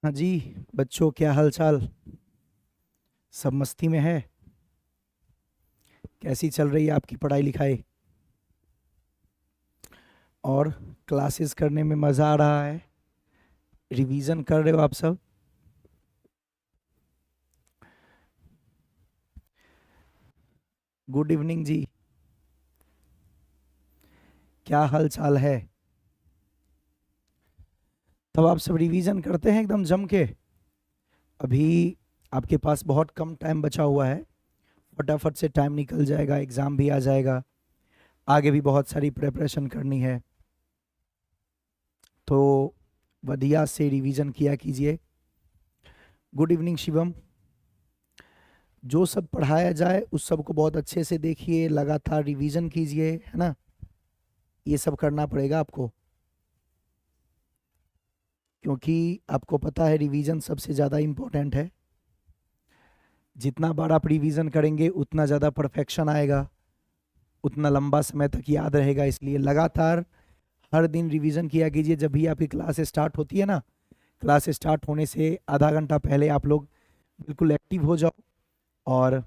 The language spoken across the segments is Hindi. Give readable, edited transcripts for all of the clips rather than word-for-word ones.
हाँ जी बच्चों, क्या हाल चाल? सब मस्ती में है? कैसी चल रही है आपकी पढ़ाई लिखाई? और क्लासेस करने में मज़ा आ रहा है? रिवीजन कर रहे हो आप सब? गुड इवनिंग जी। क्या हाल चाल है? तब आप सब रिवीजन करते हैं एकदम जम के? अभी आपके पास बहुत कम टाइम बचा हुआ है। फटाफट से टाइम निकल जाएगा, एग्ज़ाम भी आ जाएगा। आगे भी बहुत सारी प्रिपरेशन करनी है, तो बढ़िया से रिवीजन किया कीजिए। Good evening Shivam. जो सब पढ़ाया जाए उस सब को बहुत अच्छे से देखिए, लगातार रिवीजन कीजिए, है ना? ये सब करना पड़ेगा आपको, क्योंकि आपको पता है रिवीजन सबसे ज़्यादा इम्पोर्टेंट है। जितना बार आप रिवीजन करेंगे उतना ज़्यादा परफेक्शन आएगा, उतना लंबा समय तक याद रहेगा। इसलिए लगातार हर दिन रिवीजन किया कीजिए। जब भी आपकी क्लास स्टार्ट होती है ना, क्लास स्टार्ट होने से आधा घंटा पहले आप लोग बिल्कुल एक्टिव हो जाओ, और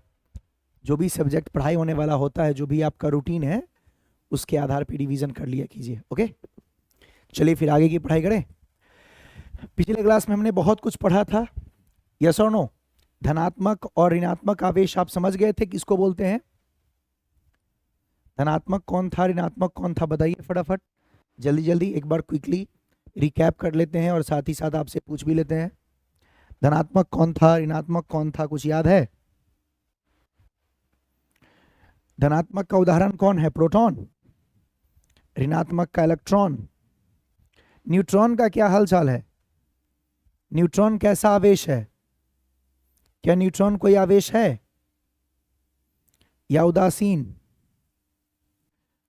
जो भी सब्जेक्ट पढ़ाई होने वाला होता है, जो भी आपका रूटीन है, उसके आधार पर रिवीजन कर लिया कीजिए। ओके, चलिए फिर आगे की पढ़ाई करें। पिछले क्लास में हमने बहुत कुछ पढ़ा था, यस और नो? धनात्मक और ऋणात्मक आवेश आप समझ गए थे किसको बोलते हैं? धनात्मक कौन था, ऋणात्मक कौन था, बताइए फटाफट, जल्दी जल्दी एक बार क्विकली रिकैप कर लेते हैं और साथ ही साथ आपसे पूछ भी लेते हैं। धनात्मक कौन था, ऋणात्मक कौन था, कुछ याद है? धनात्मक का उदाहरण कौन है? प्रोटॉन। ऋणात्मक का इलेक्ट्रॉन। न्यूट्रॉन का क्या हाल चाल है? न्यूट्रॉन कैसा आवेश है? क्या न्यूट्रॉन कोई आवेश है या उदासीन?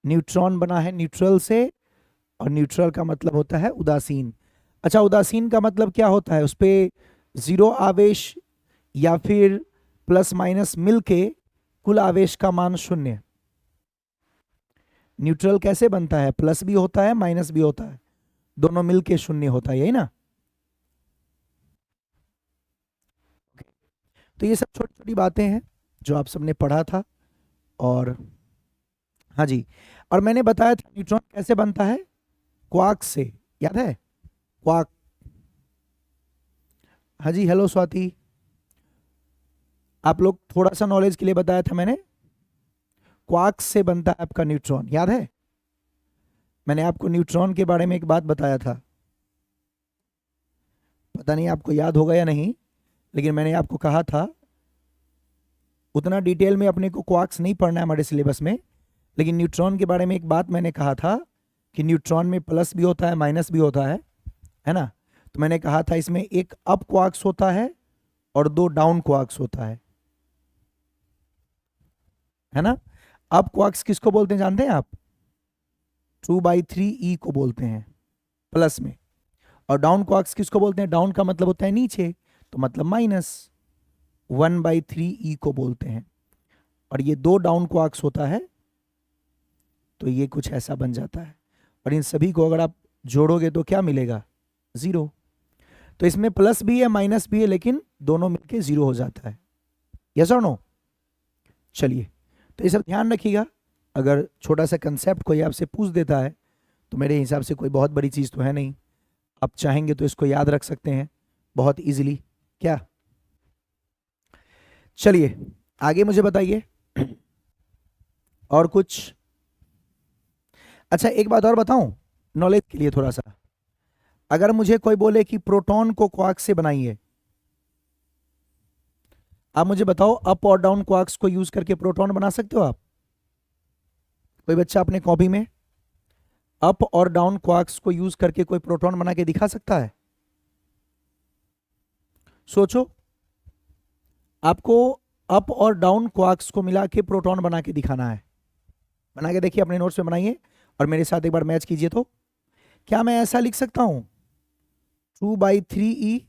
न्यूट्रॉन बना है न्यूट्रल से, और न्यूट्रल का मतलब होता है उदासीन। अच्छा, उदासीन का मतलब क्या होता है? उस पर जीरो आवेश या फिर प्लस माइनस मिलके कुल आवेश का मान शून्य। न्यूट्रल कैसे बनता है? प्लस भी होता है माइनस भी होता है, दोनों मिलके शून्य होता है, यही ना? तो ये सब छोटी छोटी बातें हैं जो आप सबने पढ़ा था। और हाँ जी, और मैंने बताया था न्यूट्रॉन कैसे बनता है, क्वार्क से, याद है? क्वार्क। हाँ जी, हेलो स्वाति। आप लोग थोड़ा सा नॉलेज के लिए बताया था मैंने, क्वार्क से बनता है आपका न्यूट्रॉन, याद है? मैंने आपको न्यूट्रॉन के बारे में एक बात बताया था, पता नहीं आपको याद होगा या नहीं, लेकिन मैंने आपको कहा था उतना डिटेल में अपने को क्वार्क्स नहीं पढ़ना है हमारे सिलेबस में, लेकिन न्यूट्रॉन के बारे में एक बात मैंने कहा था कि न्यूट्रॉन में प्लस भी होता है माइनस भी होता है ना? तो मैंने कहा था इसमें एक अप क्वार्क्स होता है और दो डाउन क्वार्क्स होता है ना? अप क्वार्क्स किसको बोलते हैं जानते हैं आप? 2/3 को बोलते हैं प्लस में। और डाउन क्वार्क्स किसको बोलते हैं? डाउन का मतलब होता है नीचे, तो मतलब माइनस 1/3 को बोलते हैं। और ये दो डाउन क्वार्क्स होता है, तो ये कुछ ऐसा बन जाता है। और इन सभी को अगर आप जोड़ोगे तो क्या मिलेगा? जीरो। तो इसमें प्लस भी है माइनस भी है, लेकिन दोनों मिलके जीरो हो जाता है, यस और नो? चलिए, तो ये सब ध्यान रखिएगा। अगर छोटा सा कंसेप्ट कोई आपसे पूछ देता है, तो मेरे हिसाब से कोई बहुत बड़ी चीज़ तो है नहीं, आप चाहेंगे तो इसको याद रख सकते हैं बहुत इजीली। क्या? चलिए आगे मुझे बताइए और कुछ। अच्छा एक बात और बताऊं, नॉलेज के लिए थोड़ा सा, अगर मुझे कोई बोले कि प्रोटॉन को क्वार्क से बनाइए, आप मुझे बताओ अप और डाउन क्वार्क्स को यूज करके प्रोटॉन बना सकते हो आप? कोई बच्चा अपने कॉपी में अप और डाउन क्वार्क्स को यूज करके कोई प्रोटॉन बना के दिखा सकता है? सोचो, आपको अप और डाउन क्वार्क्स को मिला के प्रोटॉन बना के दिखाना है। बना के देखिए, अपने नोट्स में बनाइए और मेरे साथ एक बार मैच कीजिए। तो क्या मैं ऐसा लिख सकता हूं, 2/3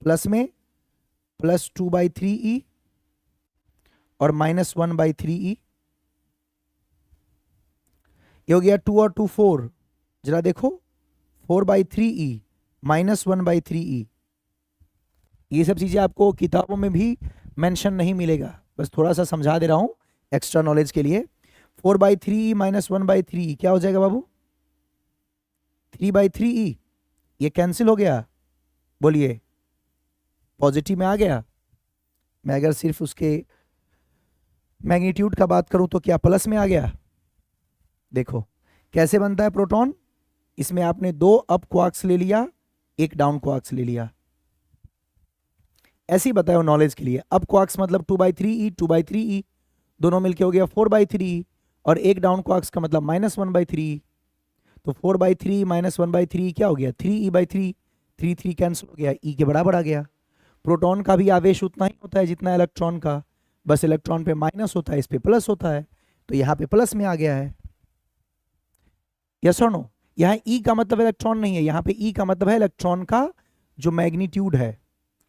प्लस में प्लस 2/3 और -1/3, ये हो गया 2 और 2 4, जरा देखो, 4/3 -1/3, ये सब चीज़ें आपको किताबों में भी मेंशन नहीं मिलेगा, बस थोड़ा सा समझा दे रहा हूँ एक्स्ट्रा नॉलेज के लिए। 4/3 माइनस 1/3 क्या हो जाएगा बाबू? 3/3 ये कैंसिल हो गया, बोलिए पॉजिटिव में आ गया। मैं अगर सिर्फ उसके मैग्नीट्यूड का बात करूं तो क्या प्लस में आ गया? देखो कैसे बनता है प्रोटॉन, इसमें आपने 2 अप क्वार्क्स ले लिया, 1 डाउन क्वार्क्स ले लिया, ऐसे ही बताया नॉलेज के लिए। अप क्वार्क्स मतलब 2/3 2/3 दोनों मिलके हो गया 4/3 और 1 डाउन क्वार्क्स का मतलब -1/3, तो 4/3 माइनस 1/3 क्या हो गया? 3e/3, 3 कैंसिल हो गया, e के बराबर आ गया। प्रोटॉन का भी आवेश उतना ही होता है जितना इलेक्ट्रॉन का, बस इलेक्ट्रॉन पे माइनस होता है, इस पे प्लस होता है, तो यहाँ पे प्लस में आ गया है। यस और नो? यहाँ ई का मतलब इलेक्ट्रॉन नहीं है, यहाँ पे ई का मतलब है इलेक्ट्रॉन का जो मैग्नीट्यूड है,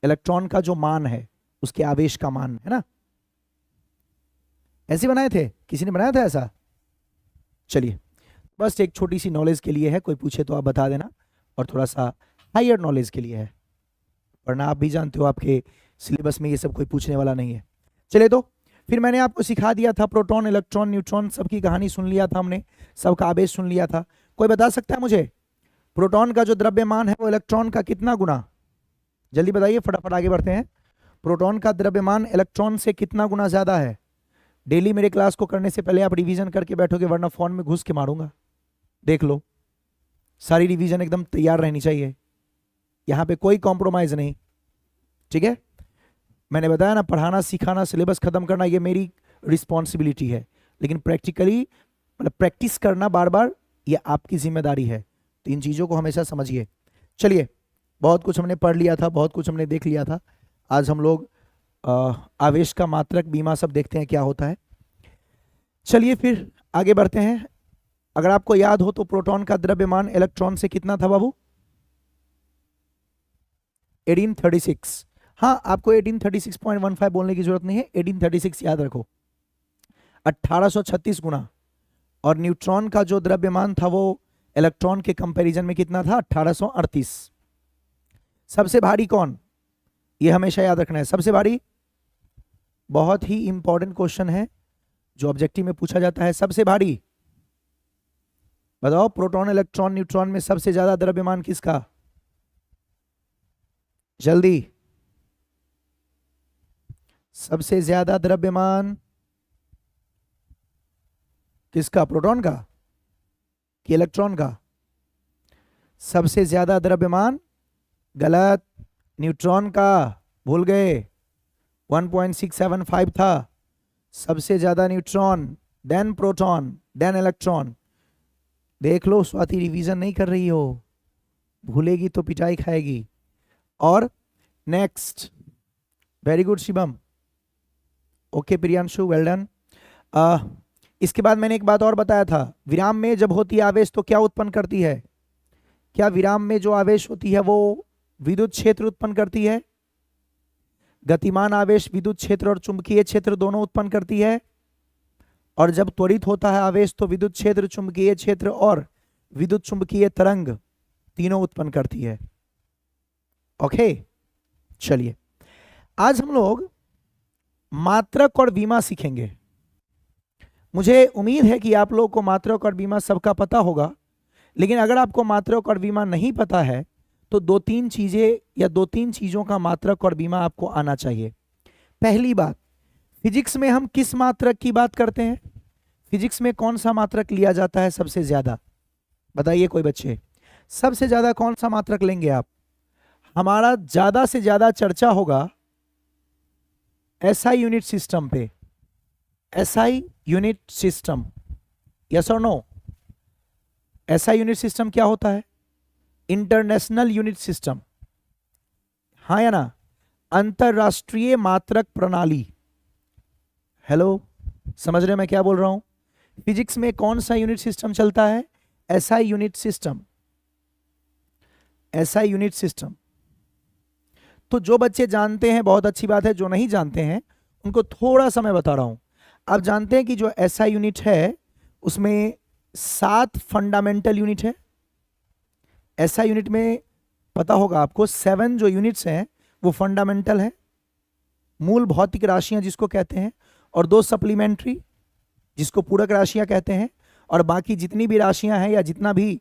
इलेक्ट्रॉन का जो मान है, उसके आवेश का मान है ना। ऐसे बनाए थे, किसी ने बनाया था ऐसा? चलिए बस एक छोटी सी नॉलेज के लिए है, कोई पूछे तो आप बता देना, और थोड़ा सा हायर नॉलेज के लिए है, वरना आप भी जानते हो आपके सिलेबस में ये सब कोई पूछने वाला नहीं है। चलिए तो फिर मैंने आपको सिखा दिया था प्रोटॉन इलेक्ट्रॉन न्यूट्रॉन सबकी कहानी सुन लिया था हमने, सबका आवेश सुन लिया था। कोई बता सकता है मुझे प्रोटॉन का जो द्रव्यमान है वो इलेक्ट्रॉन का कितना गुना? जल्दी बताइए, फटाफट आगे बढ़ते हैं। प्रोटॉन का द्रव्यमान इलेक्ट्रॉन से कितना गुना ज्यादा है? डेली मेरे क्लास को करने से पहले आप रिवीजन करके बैठोगे, वरना फोन में घुस के मारूंगा। देख लो, सारी रिवीजन एकदम तैयार रहनी चाहिए, यहाँ पे कोई कॉम्प्रोमाइज नहीं, ठीक है? मैंने बताया ना, पढ़ाना सिखाना सिलेबस खत्म करना ये मेरी रिस्पॉन्सिबिलिटी है, लेकिन प्रैक्टिकली मतलब प्रैक्टिस करना बार बार ये आपकी जिम्मेदारी है, तो इन चीज़ों को हमेशा समझिए। चलिए बहुत कुछ हमने पढ़ लिया था, बहुत कुछ हमने देख लिया था, आज हम लोग आवेश का मात्रक बीमा सब देखते हैं क्या होता है। चलिए फिर आगे बढ़ते हैं। अगर आपको याद हो तो प्रोटॉन का द्रव्यमान इलेक्ट्रॉन से कितना था बाबू? 1836। हाँ, आपको 1836.15 बोलने की जरूरत नहीं है, 1836 याद रखो, 1836 गुना। और न्यूट्रॉन का जो द्रव्यमान था वो इलेक्ट्रॉन के कंपैरिजन में कितना था? 1838। सबसे भारी कौन? ये हमेशा याद रखना है, सबसे भारी, बहुत ही इंपॉर्टेंट क्वेश्चन है जो ऑब्जेक्टिव में पूछा जाता है। सबसे भारी बताओ, प्रोटॉन इलेक्ट्रॉन न्यूट्रॉन में सबसे ज्यादा द्रव्यमान किसका? जल्दी, सबसे ज्यादा द्रव्यमान किसका? प्रोटॉन का कि इलेक्ट्रॉन का? सबसे ज्यादा द्रव्यमान गलत, न्यूट्रॉन का, भूल गए, 1.675 था। सबसे ज्यादा neutron, then proton, then electron. देख लो, स्वाति रिवीजन नहीं कर रही हो, भूलेगी तो पिटाई खाएगी। और next, very good Shivam, okay Priyanshu, well done. इसके बाद मैंने एक बात और बताया था, विराम में जब होती है आवेश तो क्या उत्पन्न करती है? क्या विराम में जो आवेश होती है वो विद्युत क्षेत्र उत्पन्न करती है? गतिमान आवेश विद्युत क्षेत्र और चुंबकीय क्षेत्र दोनों उत्पन्न करती है, और जब त्वरित होता है आवेश तो विद्युत क्षेत्र, चुंबकीय क्षेत्र और विद्युत चुंबकीय तरंग तीनों उत्पन्न करती है। ओके, चलिए आज हम लोग मात्रक और बीमा सीखेंगे। मुझे उम्मीद है कि आप लोगों को मात्रक और बीमा सबका पता होगा, लेकिन अगर आपको मात्रक और बीमा नहीं पता है तो 2-3 चीजें या 2-3 चीजों का मात्रक और बीमा आपको आना चाहिए। पहली बात, फिजिक्स में हम किस मात्रक की बात करते हैं? फिजिक्स में कौन सा मात्रक लिया जाता है सबसे ज्यादा? बताइए कोई बच्चे, सबसे ज्यादा कौन सा मात्रक लेंगे आप? हमारा ज्यादा से ज्यादा चर्चा होगा एसआई यूनिट सिस्टम पे। एसआई यूनिट सिस्टम, यस और नो? एसआई यूनिट सिस्टम क्या होता है? इंटरनेशनल यूनिट सिस्टम, हाँ या ना? अंतरराष्ट्रीय मात्रक प्रणाली। हेलो, समझ रहे हो मैं क्या बोल रहा हूं? फिजिक्स में कौन सा यूनिट सिस्टम चलता है? SI unit system, SI unit system. तो जो बच्चे जानते हैं बहुत अच्छी बात है, जो नहीं जानते हैं उनको थोड़ा सा मैं बता रहा हूं। आप जानते हैं कि जो एसआई यूनिट है उसमें 7 फंडामेंटल यूनिट है। एसआई यूनिट में पता होगा आपको 7 जो यूनिट्स हैं वो फंडामेंटल है, मूल भौतिक राशियां जिसको कहते हैं, और 2 सप्लीमेंट्री जिसको पूरक राशियां कहते हैं। और बाकी जितनी भी राशियां हैं या जितना भी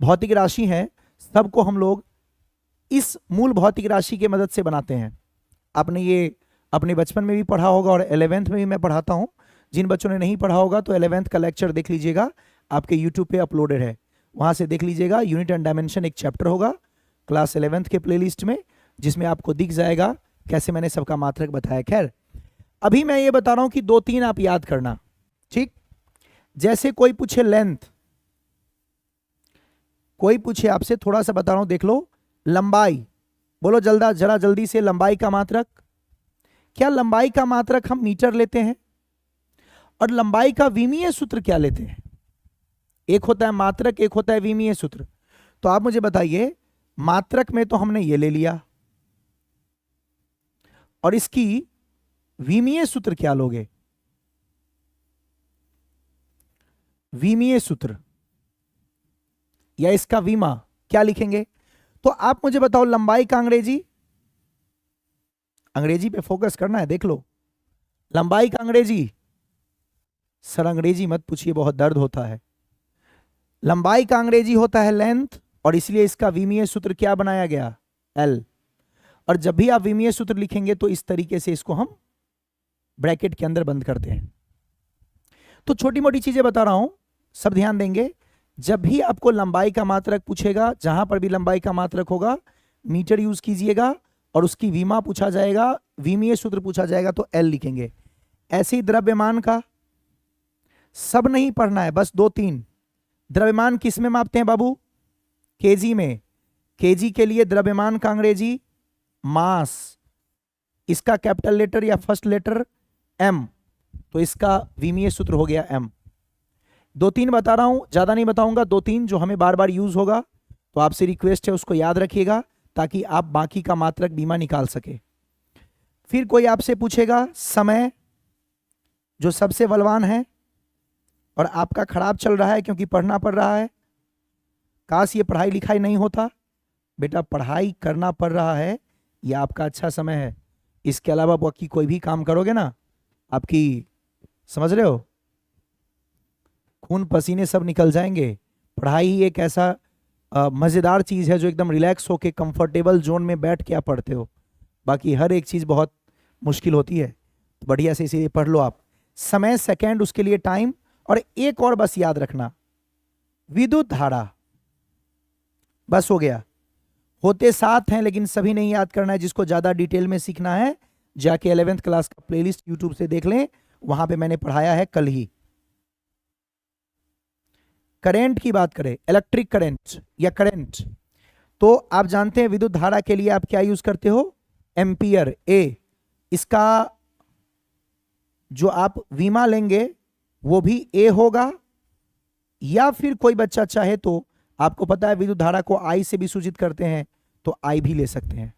भौतिक राशि है सबको हम लोग इस मूल भौतिक राशि की मदद से बनाते हैं। आपने ये अपने बचपन में भी पढ़ा होगा और 11th में भी मैं पढ़ाता हूँ। जिन बच्चों ने नहीं पढ़ा होगा तो 11th का लेक्चर देख लीजिएगा, आपके यूट्यूब पे अपलोडेड है, वहां से देख लीजिएगा। यूनिट एंड डायमेंशन एक चैप्टर होगा क्लास 11th के प्लेलिस्ट में, जिसमें आपको दिख जाएगा कैसे मैंने सबका मात्रक बताया। खैर अभी मैं ये बता रहा हूं कि 2-3 आप याद करना, ठीक। जैसे कोई पूछे लेंथ, कोई पूछे आपसे, थोड़ा सा बता रहा हूं, देख लो। लंबाई, बोलो जरा जल्दी से, लंबाई का मात्रक। क्या लंबाई का मात्रक हम मीटर लेते हैं? और लंबाई का विमीय सूत्र क्या लेते हैं? एक होता है मात्रक, एक होता है विमीय सूत्र। तो आप मुझे बताइए, मात्रक में तो हमने ये ले लिया, और इसकी विमीय सूत्र क्या लोगे? विमीय सूत्र या इसका विमा क्या लिखेंगे? तो आप मुझे बताओ लंबाई का अंग्रेजी, अंग्रेजी पे फोकस करना है, देख लो। लंबाई का अंग्रेजी, सर अंग्रेजी मत पूछिए, बहुत दर्द होता है। लंबाई का अंग्रेजी होता है लेंथ, और इसलिए इसका विमीय सूत्र क्या बनाया गया? एल। और जब भी आप विमीय सूत्र लिखेंगे तो इस तरीके से इसको हम ब्रैकेट के अंदर बंद करते हैं। तो छोटी मोटी चीजें बता रहा हूं, सब ध्यान देंगे। जब भी आपको लंबाई का मात्रक पूछेगा, जहां पर भी लंबाई का मात्रक होगा, मीटर यूज कीजिएगा, और उसकी विमा पूछा जाएगा, विमीय सूत्र पूछा जाएगा तो एल लिखेंगे। ऐसे ही द्रव्यमान का सब नहीं पढ़ना है, बस 2-3। द्रव्यमान किस में मापते हैं बाबू? केजी में। केजी के लिए द्रव्यमान का अंग्रेजी मास, इसका कैपिटल लेटर या फर्स्ट लेटर एम, तो इसका विमीय सूत्र हो गया एम। 2-3 बता रहा हूं, ज्यादा नहीं बताऊंगा, 2-3 जो हमें बार बार यूज होगा, तो आपसे रिक्वेस्ट है उसको याद रखिएगा ताकि आप बाकी का मात्रक बीमा निकाल सके। फिर कोई आपसे पूछेगा समय, जो सबसे बलवान है, और आपका खराब चल रहा है क्योंकि पढ़ना पड़ रहा है। काश ये पढ़ाई लिखाई नहीं होता, बेटा पढ़ाई करना पड़ रहा है, यह आपका अच्छा समय है। इसके अलावा बाकी कोई भी काम करोगे ना, आपकी, समझ रहे हो, खून पसीने सब निकल जाएंगे। पढ़ाई ही एक ऐसा मजेदार चीज है जो एकदम रिलैक्स होके कंफर्टेबल जोन में बैठ के आप पढ़ते हो। बाकी हर एक चीज बहुत मुश्किल होती है, तो बढ़िया से इसीलिए पढ़ लो आप। समय, सेकंड, उसके लिए टाइम, और एक और बस याद रखना, विद्युत धारा। बस हो गया। होते 7 हैं लेकिन सभी नहीं याद करना है। जिसको ज्यादा डिटेल में सीखना है जाके 11th क्लास का प्लेलिस्ट यूट्यूब से देख लें, वहां पे मैंने पढ़ाया है कल ही। करंट की बात करें, इलेक्ट्रिक करंट या करंट, तो आप जानते हैं विद्युत धारा के लिए आप क्या यूज करते हो? एम्पियर, ए। इसका जो आप विमा लेंगे वो भी ए होगा, या फिर कोई बच्चा चाहे तो, आपको पता है विद्युत धारा को आई से भी सूचित करते हैं, तो आई भी ले सकते हैं।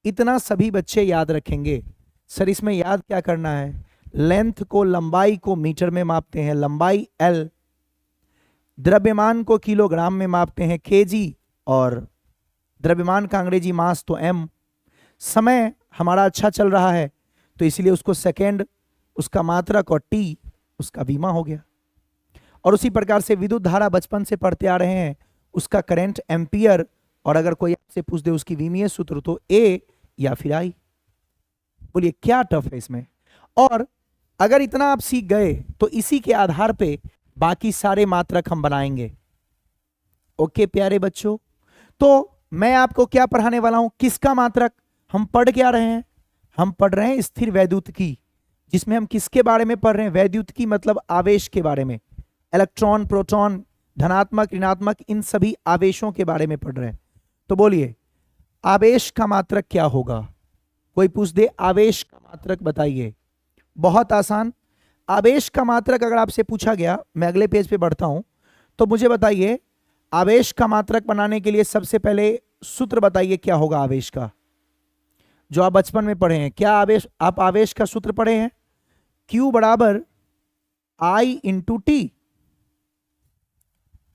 इतना सभी बच्चे याद रखेंगे। सर इसमें याद क्या करना है? लेंथ को, लंबाई को मीटर में मापते हैं, लंबाई एल। द्रव्यमान को किलोग्राम में मापते हैं, केजी, और द्रव्यमान का अंग्रेजी मास तो एम। समय हमारा अच्छा चल रहा है तो इसलिए उसको सेकेंड, उसका मात्रक, और टी उसका बीमा हो गया। और उसी प्रकार से विद्युत धारा बचपन से पढ़ते आ रहे हैं, उसका करंट एम्पियर, और अगर कोई आपसे पूछ दे उसकी विमीय सूत्र तो ए या फिर आई। बोलिए क्या टफ है इसमें? और अगर इतना आप सीख गए तो इसी के आधार पे बाकी सारे मात्रक हम बनाएंगे। ओके प्यारे बच्चों, तो मैं आपको क्या पढ़ाने वाला हूं? किसका मात्रक? हम पढ़ क्या रहे हैं? हम पढ़ रहे हैं स्थिर वैद्युतिकी, जिसमें हम किसके बारे में पढ़ रहे हैं? वैद्युतिकी मतलब आवेश के बारे में, इलेक्ट्रॉन, प्रोटॉन, धनात्मक, ऋणात्मक, इन सभी आवेशों के बारे में पढ़ रहे हैं। तो बोलिए आवेश का मात्रक क्या होगा? कोई पूछ दे आवेश का मात्रक बताइए। बहुत आसान। आवेश का मात्रक अगर आपसे पूछा गया, मैं अगले पेज पे बढ़ता हूं, तो मुझे बताइए आवेश का मात्रक बनाने के लिए सबसे पहले सूत्र बताइए क्या होगा आवेश का, जो आप बचपन में पढ़े हैं। क्या आवेश, आप आवेश का सूत्र पढ़े हैं? Q बराबर I इंटू टी।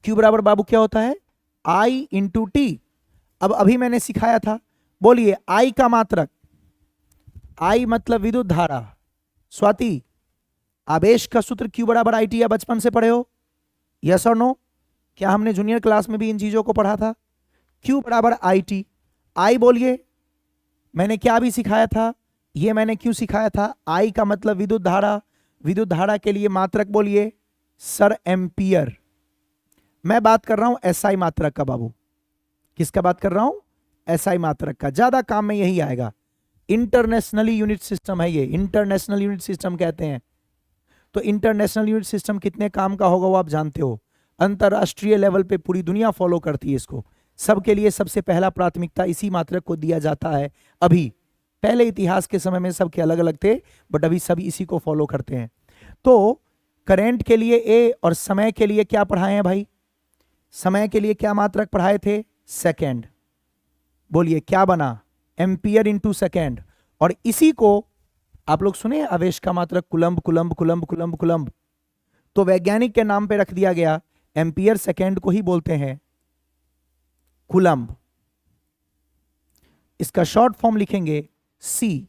Q बराबर बाबू क्या होता है? I into T. अब अभी मैंने सिखाया था, बोलिए आई का मात्रक, आई मतलब विद्युत धारा। स्वाति, आवेश का सूत्र Q बराबर IT या बचपन से पढ़े हो? यस और नो? क्या हमने जूनियर क्लास में भी इन चीजों को पढ़ा था? Q बराबर IT। आई बोलिए, मैंने क्या भी सिखाया था, ये मैंने क्यों सिखाया था? आई का मतलब विद्युत धारा, विद्युत धारा के लिए मात्रक बोलिए सर एम्पियर। मैं बात कर रहा हूं एसआई मात्रक का बाबू। किसका बात कर रहा हूं? एसआई मात्रक का। ज्यादा काम में यही आएगा। इंटरनेशनली यूनिट सिस्टम है ये, इंटरनेशनल यूनिट सिस्टम कहते हैं। तो इंटरनेशनल यूनिट सिस्टम कितने काम का होगा वो आप जानते हो। अंतरराष्ट्रीय लेवल पे पूरी दुनिया फॉलो करती है इसको। सबके लिए सबसे पहला प्राथमिकता इसी मात्रक को दिया जाता है। अभी पहले इतिहास के समय में सबके अलग अलग थे, बट अभी सभी इसी को फॉलो करते हैं। तो करंट के लिए ए और समय के लिए क्या पढ़ाए हैं भाई? समय के लिए क्या मात्रक पढ़ाए थे? सेकेंड। बोलिए क्या बना? Ampere into second. और इसी को आप लोग सुने आवेश का मात्रक कुलंब कुलंब कुलंब कुलंब कुलंब। तो वैज्ञानिक के नाम पे रख दिया गया, एम्पियर सेकेंड को ही बोलते हैं कुलंब। इसका शॉर्ट फॉर्म लिखेंगे सी।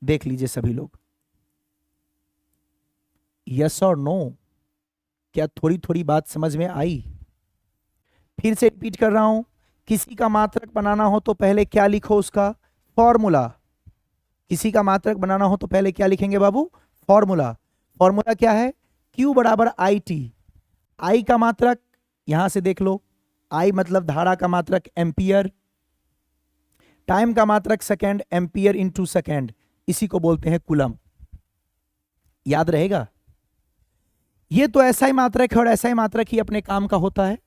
देख लीजिए सभी लोग, यस और नो? क्या थोड़ी थोड़ी बात समझ में आई? फिर से रिपीट कर रहा हूं, किसी का मात्रक बनाना हो तो पहले क्या लिखो? उसका फॉर्मूला। किसी का मात्रक बनाना हो तो पहले क्या लिखेंगे बाबू? फॉर्मूला। फॉर्मूला क्या है? Q बराबर IT। आई का मात्रक यहां से देख लो, आई मतलब धारा का मात्रक एम्पियर, टाइम का मात्रक सेकेंड, एम्पियर इंटू सेकेंड, इसी को बोलते हैं कूलम। याद रहेगा? ये तो ऐसा ही मात्रक है और ऐसा ही मात्रक ही अपने काम का होता है।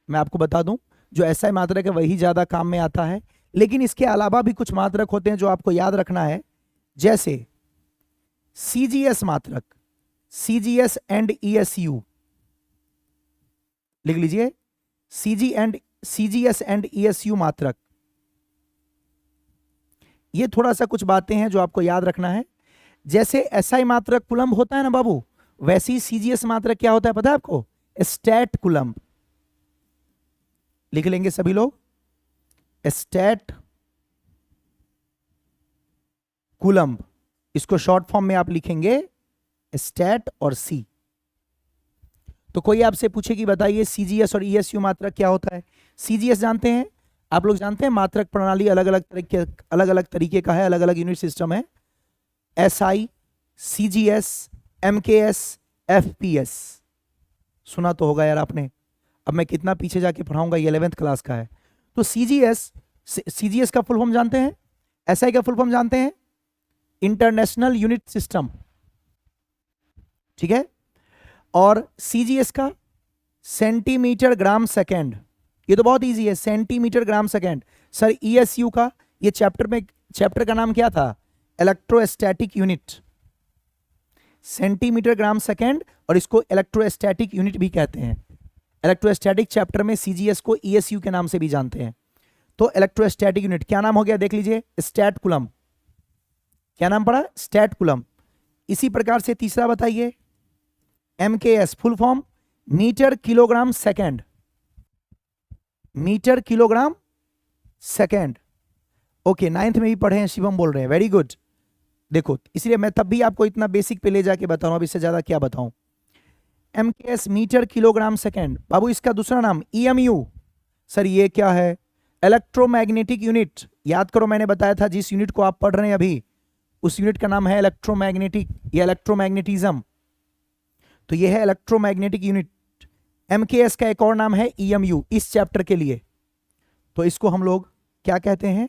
मैं आपको बता दूं, जो ऐसा ही मात्रक है वही ज्यादा काम में आता है। लेकिन इसके अलावा भी कुछ मात्रक होते हैं जो आपको याद रखना है, जैसे CGS मात्रक, CGS एंड ESU। लिख लीजिए, CGS एंड ESU मात्रक। ये थोड़ा सा कुछ बातें हैं जो आपको याद रखना है। जैसे SI मात्रक कूलम्ब होता है ना बाबू, वैसे ही CGS मात्रक क्या होता है पता है आपको? Stat coulomb. लिख लेंगे सभी लोग, स्टैट कूलम्ब। इसको शॉर्ट फॉर्म में आप लिखेंगे स्टैट और सी। तो कोई आपसे पूछे कि बताइए CGS और ESU मात्रक क्या होता है? CGS जानते हैं आप लोग? जानते हैं मात्रक प्रणाली अलग अलग तरीके का है, अलग अलग यूनिट सिस्टम है। SI, CGS, MKS, FPS। सुना तो होगा यार आपने। अब मैं कितना पीछे जाके पढ़ाऊंगा, ये 11th क्लास का है। तो CGS का फुल फॉर्म जानते हैं? SI का फुल फॉर्म जानते हैं? इंटरनेशनल यूनिट सिस्टम, ठीक है। और CGS का सेंटीमीटर ग्राम सेकेंड। ये तो बहुत इजी है, centimetre gram second. Sir ESU का, ये चैप्टर का नाम क्या था? Electrostatic unit. Centimetre gram second, और इसको इलेक्ट्रोस्टैटिक यूनिट भी कहते हैं। इलेक्ट्रोस्टैटिक चैप्टर में CGS को ESU के नाम से भी जानते हैं। तो इलेक्ट्रोस्टैटिक यूनिट क्या नाम हो गया? देख लीजिए, स्टैट कूलम्ब। क्या नाम पड़ा? Stat coulomb. इसी प्रकार से तीसरा बताइए, MKS full form metre kilogram second. Metre kilogram second. Okay, 9th में भी पढ़े हैं, शिवम बोल रहे हैं, वेरी गुड। देखो, इसलिए मैं तब भी आपको इतना बेसिक पे ले जाके बता रहा हूं, अब इससे ज्यादा क्या बताऊं। MKS metre kilogram second. बाबू इसका दूसरा नाम EMU। सर ये क्या है? Electromagnetic unit. याद करो, मैंने बताया था जिस यूनिट को आप पढ़ रहे हैं अभी, उस यूनिट का नाम है इलेक्ट्रोमैग्नेटिक या इलेक्ट्रोमैग्नेटिज्म। तो ये है इलेक्ट्रोमैग्नेटिक यूनिट। MKS का एक और नाम है EMU इस चैप्टर के लिए। तो इसको हम लोग क्या कहते हैं?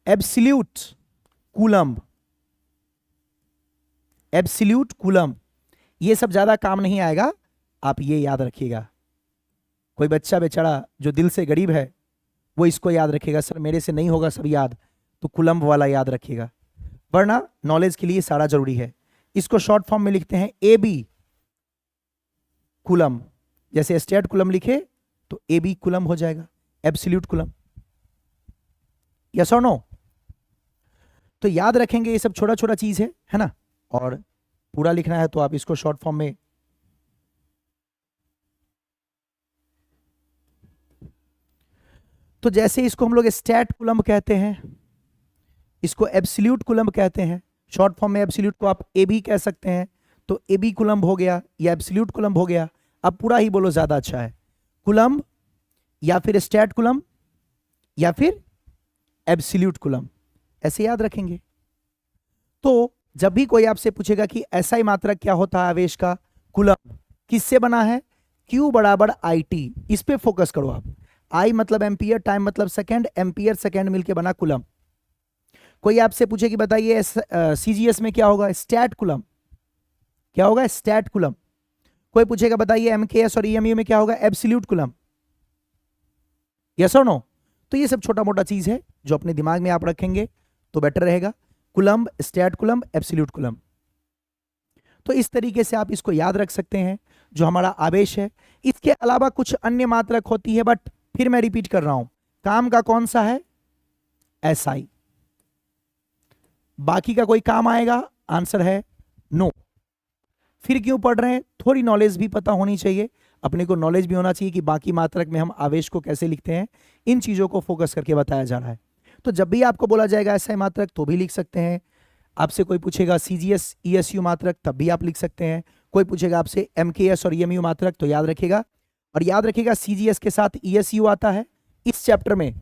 Absolute coulomb. Absolute coulomb. ये सब ज्यादा काम नहीं आएगा, आप ये याद रखिएगा। कोई बच्चा बेचारा जो दिल से गरीब है वो इसको याद रखेगा, सर मेरे से नहीं होगा सब याद, तो कूलम्ब वाला याद रखिएगा, वरना नॉलेज के लिए सारा जरूरी है। इसको शॉर्ट फॉर्म में लिखते हैं AB कूलम्ब। जैसे स्टैट कूलम्ब लिखे तो AB कूलम्ब हो जाएगा, एब्सोल्यूट कूलम्ब। यस और नो? तो याद रखेंगे, ये सब छोटा छोटा चीज है ना। और पूरा लिखना है तो आप इसको शॉर्ट फॉर्म में तो जैसे इसको हम लोग स्टैट कूलम्ब कहते हैं, इसको एब्सोल्यूट कूलम्ब कहते हैं, शॉर्ट फॉर्म में एब्सोल्यूट को आप ए भी कह सकते हैं, तो ए बी कूलम्ब हो गया या एब्सोल्यूट कूलम्ब हो गया। अब पूरा ही बोलो ज्यादा अच्छा है, कूलम्ब या फिर स्टैट कूलम्ब या फिर एब्सोल्यूट कूलम्ब, ऐसे याद रखेंगे। तो जब भी कोई आपसे पूछेगा कि SI मात्रक क्या होता है आवेश का, कूलम्ब किससे बना है, Q बराबर IT, इस पे फोकस करो आप। I मतलब एम्पियर, टाइम मतलब सेकेंड, एम्पियर सेकेंड मिलके बना कूलम्ब। कोई आपसे पूछे कि बताइए CGS में क्या होगा, स्टैट कूलम्ब, क्या होगा, स्टैट कूलम्ब। कोई पूछेगा बताइए MKS और EMU में क्या होगा, एब्सोल्यूट कूलम्ब, यस और नो। तो ये सब छोटा मोटा चीज है जो अपने दिमाग में आप रखेंगे तो बेटर रहेगा, coulomb, stat coulomb, absolute coulomb. तो इस तरीके से आप इसको याद रख सकते हैं जो हमारा आवेश है। इसके अलावा कुछ अन्य मात्रक होती है, बट फिर मैं रिपीट कर रहा हूं, काम का कौन सा है, SI। बाकी का कोई काम आएगा, आंसर है नो। फिर क्यों पढ़ रहे हैं, थोड़ी नॉलेज भी पता होनी चाहिए, अपने को नॉलेज भी होना चाहिए कि बाकी मात्रक में हम आवेश को कैसे लिखते हैं, इन चीजों को फोकस करके बताया जा रहा है। तो जब भी आपको बोला जाएगा SI मात्रक तो भी लिख सकते हैं, आपसे कोई पूछेगा CGS ESU मात्रक तब भी आप लिख सकते हैं, कोई पूछेगा आपसे MKS और EMU मात्रक तो याद रखिएगा। और याद रखिएगा CGS के साथ ESU आता है इस चैप्टर में,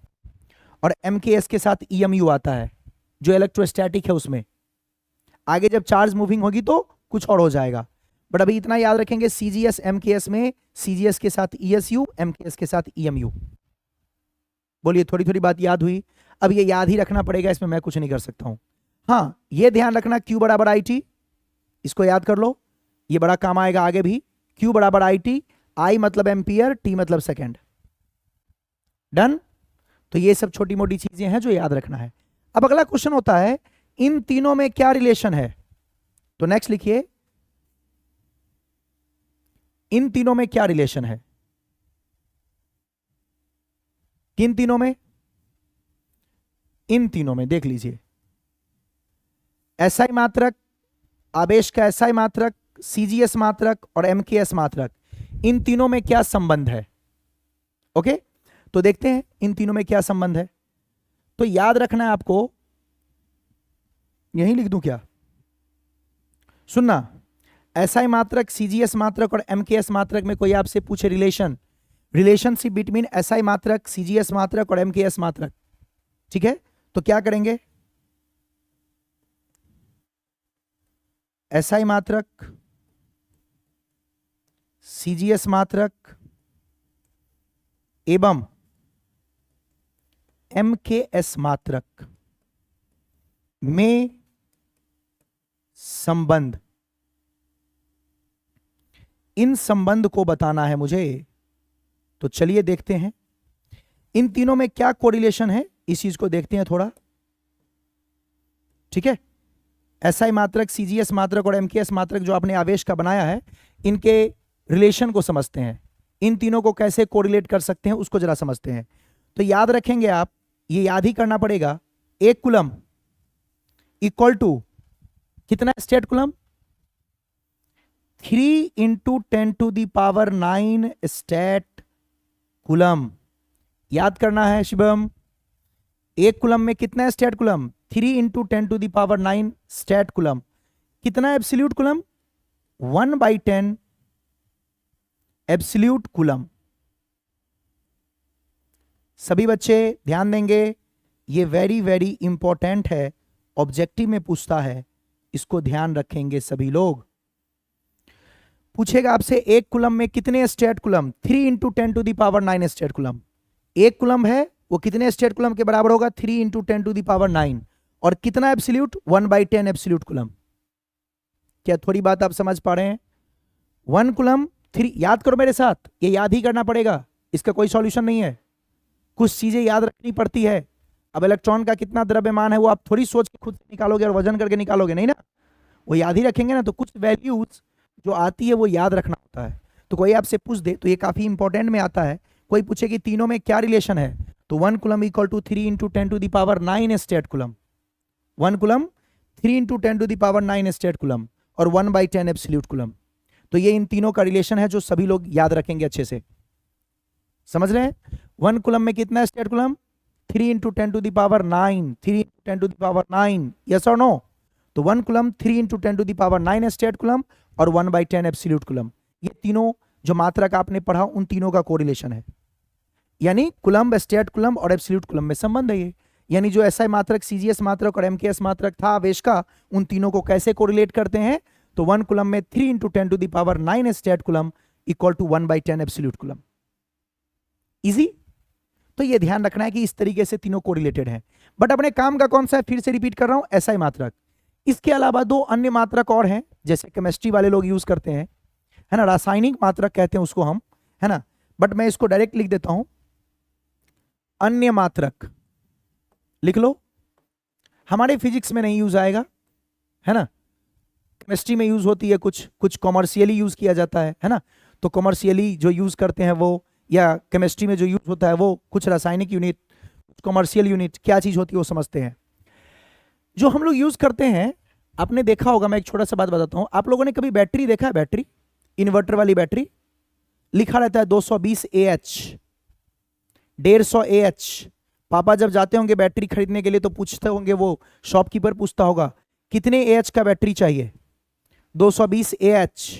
और MKS के साथ EMU आता है जो इलेक्ट्रोस्टैटिक है उसमें। आगे जब चार्ज मूविंग होगी तो कुछ और हो जाएगा, बट अभी इतना याद रखेंगे, CGS MKS में CGS के साथ ESU, MKS के साथ EMU। बोलिए थोड़ी थोड़ी बात याद हुई। अब ये याद ही रखना पड़ेगा, इसमें मैं कुछ नहीं कर सकता हूं। हाँ, ये ध्यान रखना, Q बराबर IT, इसको याद कर लो, ये बड़ा काम आएगा आगे भी। Q बराबर IT, I मतलब एम्पियर, T मतलब सेकेंड, डन। तो ये सब छोटी मोटी चीजें हैं जो याद रखना है। अब अगला क्वेश्चन होता है, इन तीनों में क्या रिलेशन है, तो नेक्स्ट लिखिए, इन तीनों में क्या रिलेशन है, किन तीनों में, इन तीनों में देख लीजिए, SI मात्रक, आवेश का SI मात्रक, CGS मात्रक और MKS मात्रक, इन तीनों में क्या संबंध है। ओके, तो देखते हैं इन तीनों में क्या संबंध है। तो याद रखना है आपको, यहीं लिख दूं क्या, सुनना, SI मात्रक, CGS मात्रक और MKS मात्रक में कोई आपसे पूछे रिलेशनशिप बिटवीन SI मात्रक, CGS मात्रक और MKS मात्रक, ठीक है, तो क्या करेंगे, SI मात्रक, CGS मात्रक एवं MKS मात्रक में संबंध, इन संबंध को बताना है मुझे। तो चलिए देखते हैं इन तीनों में क्या कोरिलेशन है, इस चीज को देखते हैं थोड़ा, ठीक है। SI मात्रक, CGS मात्रक और MKS मात्रक जो आपने आवेश का बनाया है, इनके रिलेशन को समझते हैं, इन तीनों को कैसे कोरिलेट कर सकते हैं उसको जरा समझते हैं। तो याद रखेंगे आप, ये याद ही करना पड़ेगा, एक कूलम्ब इक्वल टू कितना स्टेट कूलम्ब, 3 × 10⁹ स्टेट कूलम्ब। याद करना है शिवम, एक कूलम्ब में कितना स्टेट कूलम्ब, 3 × 10⁹ स्टेट कूलम्ब। कितना एब्सोल्यूट कूलम्ब, 1/10 एब्सोल्यूट कूलम्ब। सभी बच्चे ध्यान देंगे, ये वेरी वेरी इंपॉर्टेंट है, ऑब्जेक्टिव में पूछता है, इसको ध्यान रखेंगे सभी लोग। पूछेगा आपसे एक कूलम्ब में कितने स्टेट कूलम्ब, 3 × 10⁹ स्टेट कूलम्ब। एक कूलम्ब है वो कितने स्टेट कूलम्ब के बराबर होगा, 3 × 10⁹, और कितना एब्सोल्यूट, 1/10 एब्सोल्यूट कूलम्ब। क्या थोड़ी बात आप समझ पा रहे हैं, 1 कूलम्ब 3, याद करो मेरे साथ, ये याद ही करना पड़ेगा, इसका कोई सॉल्यूशन नहीं है, कुछ चीजें याद रखनी पड़ती है। अब इलेक्ट्रॉन का कितना द्रव्यमान है वो आप थोड़ी सोच के खुद निकालोगे और वजन करके निकालोगे, नहीं ना, वो याद ही रखेंगे ना। तो कुछ वैल्यूज जो आती है वो याद रखना होता है। तो कोई आपसे पूछ दे तो ये काफी इंपॉर्टेंट में आता है, कोई पूछे कि तीनों में क्या रिलेशन है, तो 1 coulomb equal to 3 × 10⁹ state coulomb, 1 coulomb 3 × 10⁹ state coulomb और 1/10 एब्सोल्यूट कूलम्ब। तो ये इन तीनों का रिलेशन है जो सभी लोग याद रखेंगे अच्छे से, समझ रहे हैं। 1 कूलम में कितना state coulomb? 3 into 10 to the power 9, 3 into 10 to the power 9, yes और नो? तो 1 coulomb 3 into 10 to the power 9 state coulomb और 1/10 एब्सोल्यूट कूलम। ये तीनों जो मात्रक आपने पढ़ा उन तीनों का कोरिलेशन है, यानी कूलम, स्टेट कूलम और एब्सोल्यूट कूलम में संबंध है ये। यानी जो एसआई मात्रक, सीजीएस मात्रक और एमकेएस मात्रक था आवेश का, उन तीनों को कैसे कोरिलेट करते हैं? तो 1 कूलम में 3 into 10 to the power 9 state coulomb equal to 1/10 absolute coulomb. Easy. तो ये ध्यान रखना है कि इस तरीके से तीनों कोरिलेटेड हैं। बट अपने काम का कौन सा है, फिर से रिपीट कर रहा हूं, एसआई मात्रक। इसके अलावा दो अन्य मात्रक और हैं, जैसे केमिस्ट्री वाले लोग यूज करते हैं, है ना, रासायनिक मात्रक कहते हैं उसको हम, है ना, बट मैं इसको डायरेक्ट लिख देता हूं, अन्य मात्रक लिख लो। हमारे फिजिक्स में नहीं यूज आएगा, है ना, केमिस्ट्री में यूज होती है, कुछ कॉमर्शियली यूज किया जाता है ना। तो कॉमर्शियली जो यूज करते हैं वो, या केमिस्ट्री में जो यूज होता है वो, कुछ रासायनिक यूनिट, कुछ कॉमर्शियल यूनिट, क्या चीज होती है वो समझते हैं। जो हम लोग यूज करते हैं, आपने देखा होगा, मैं एक छोटा सा बात बताता हूं, आप लोगों ने कभी बैटरी देखा है? बैटरी, इन्वर्टर वाली बैटरी, लिखा रहता है 220 AH, 150 AH। पापा जब जाते होंगे बैटरी खरीदने के लिए तो पूछते होंगे, वो शॉपकीपर पूछता होगा कितने AH का बैटरी चाहिए? 220 AH,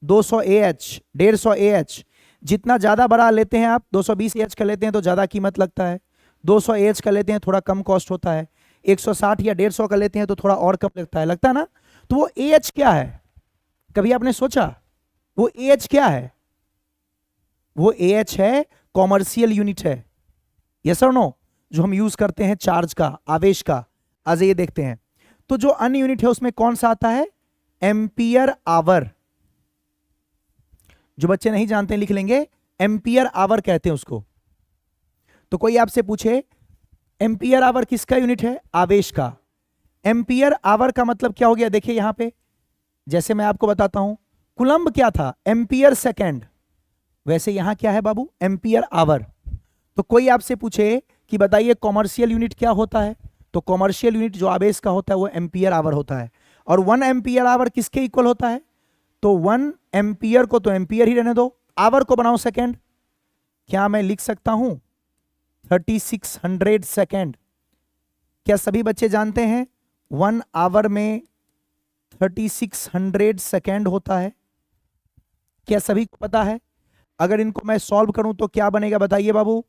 200 AH, 150 AH। जितना ज्यादा बड़ा लेते हैं आप, 220 AH का लेते हैं तो ज्यादा कीमत लगता है, 200 AH का लेते हैं थोड़ा कम कॉस्ट होता है, 160 या 150 का लेते हैं तो थोड़ा और कम लगता है ना। तो वो AH क्या है? कभी आपने सोचा वो AH क्या है? वो AH है कॉमर्शियल यूनिट है, यस और नो, जो हम यूज करते हैं चार्ज का, आवेश का। आज ये देखते हैं, तो जो अन्य यूनिट है उसमें कौन सा आता है? Ampere hour. जो बच्चे नहीं जानते लिख लेंगे, एम्पियर आवर कहते हैं उसको। तो कोई आपसे पूछे एम्पियर आवर किसका यूनिट है? आवेश का। एम्पियर आवर का मतलब क्या हो गया? देखिए यहां पे, जैसे मैं आपको बताता हूं, कूलम्ब क्या था? Ampere second. वैसे यहां क्या है बाबू? Ampere hour. तो कोई आपसे पूछे कि बताइए कॉमर्शियल यूनिट क्या होता है? तो कॉमर्शियल यूनिट जो आवेश का होता है वो एम्पियर आवर होता है। और 1 एम्पियर आवर किसके इक्वल होता है? तो 1 एम्पियर को तो एम्पियर ही रहने दो, आवर को बनाओ सेकेंड। क्या मैं लिख सकता हूं 3600 सेकेंड? क्या सभी बच्चे जानते हैं 1 आवर में 3600 सेकेंड होता है? क्या सभी को पता है? अगर इनको मैं सॉल्व करूं तो क्या बनेगा बताइए बाबू?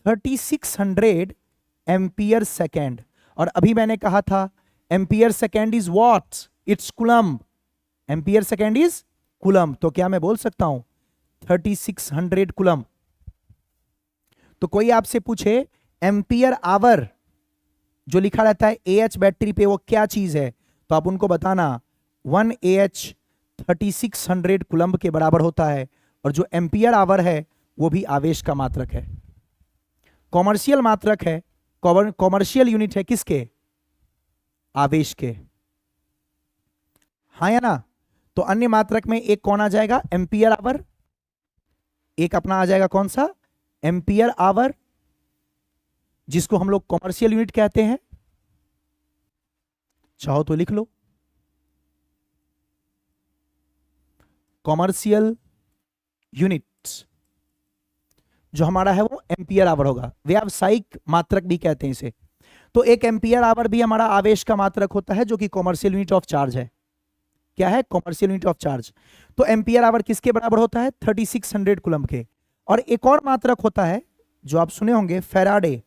3600 एम्पियर सेकेंड। और अभी मैंने कहा था ampere second is what? It's coulomb. Ampere second is coulomb. तो क्या मैं बोल सकता हूं 3600 कूलम्ब? तो कोई आपसे पूछे एम्पियर आवर जो लिखा रहता है AH बैटरी पे वो क्या चीज है? तो आप उनको बताना 1 AH 3600 कूलम्ब के बराबर होता है। और जो एम्पियर आवर है वो भी आवेश का मात्रक है, कॉमर्शियल मात्रक है, कॉमर्शियल यूनिट है किसके? आवेश के, हाँ या ना? तो अन्य मात्रक में एक कौन आ जाएगा? Ampere hour. एक अपना आ जाएगा कौन सा? एम्पियर आवर, जिसको हम लोग कॉमर्शियल यूनिट कहते हैं। चाहो तो लिख लो, कॉमर्शियल यूनिट जो हमारा है वो एम्पियर आवर होगा। व्यावसायिक मात्रक भी कहते हैं इसे। तो एक एम्पियर आवर भी हमारा आवेश का मात्रक होता है, जो कि कॉमर्शियल यूनिट ऑफ चार्ज है। क्या है? Commercial unit of charge. तो एम्पियर आवर किसके बराबर होता है? 3600 कूलम्ब के। और एक और मात्रक होता है जो आप सुने होंगे, फैराडे,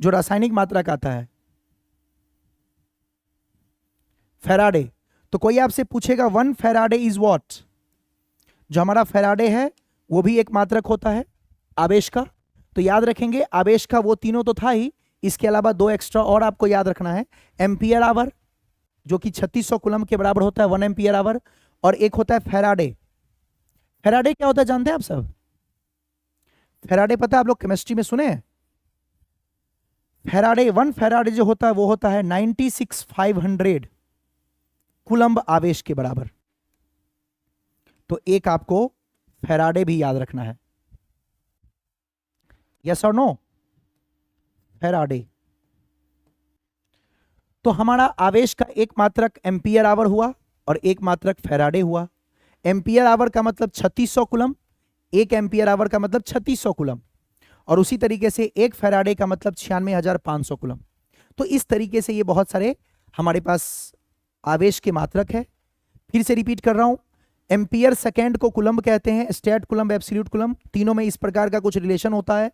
जो रासायनिक मात्रक आता है, फैराडे। तो कोई आपसे पूछेगा 1 फैराडे इज व्हाट? जो हमारा फैराडे है वो भी एक मात्रक होता है आवेश का। तो याद रखेंगे आवेश का वो तीनों तो था ही, इसके अलावा दो एक्स्ट्रा और आपको याद रखना है। एम्पियर आवर जो कि 3600 कूलम्ब के बराबर होता है 1 एम्पियर आवर, और एक होता है फैराडे। फैराडे क्या होता है जानते हैं आप सब? फैराडे पता है आप लोग केमिस्ट्री में सुने हैं? फैराडे 1 फैराडे जो होता है वो होता है 96500 कूलम्ब आवेश के बराबर। तो एक आपको फैराडे भी याद रखना है, यस और नो? फैराडे। तो हमारा आवेश का एक मात्रक एम्पियर आवर हुआ और एक मात्रक फैराडे हुआ। एम्पियर आवर का मतलब 3600 कूलम्ब, 1 एम्पियर आवर का मतलब 3600 कूलम, और उसी तरीके से 1 फैराडे का मतलब 96,500 कूलम। तो इस तरीके से ये बहुत सारे हमारे पास आवेश के मात्रक है। फिर से रिपीट कर रहा हूं, एम्पियर सेकेंड को कूलम कहते हैं, स्टैट कूलम, एब्सोल्यूट कूलम, तीनों में इस प्रकार का कुछ रिलेशन होता है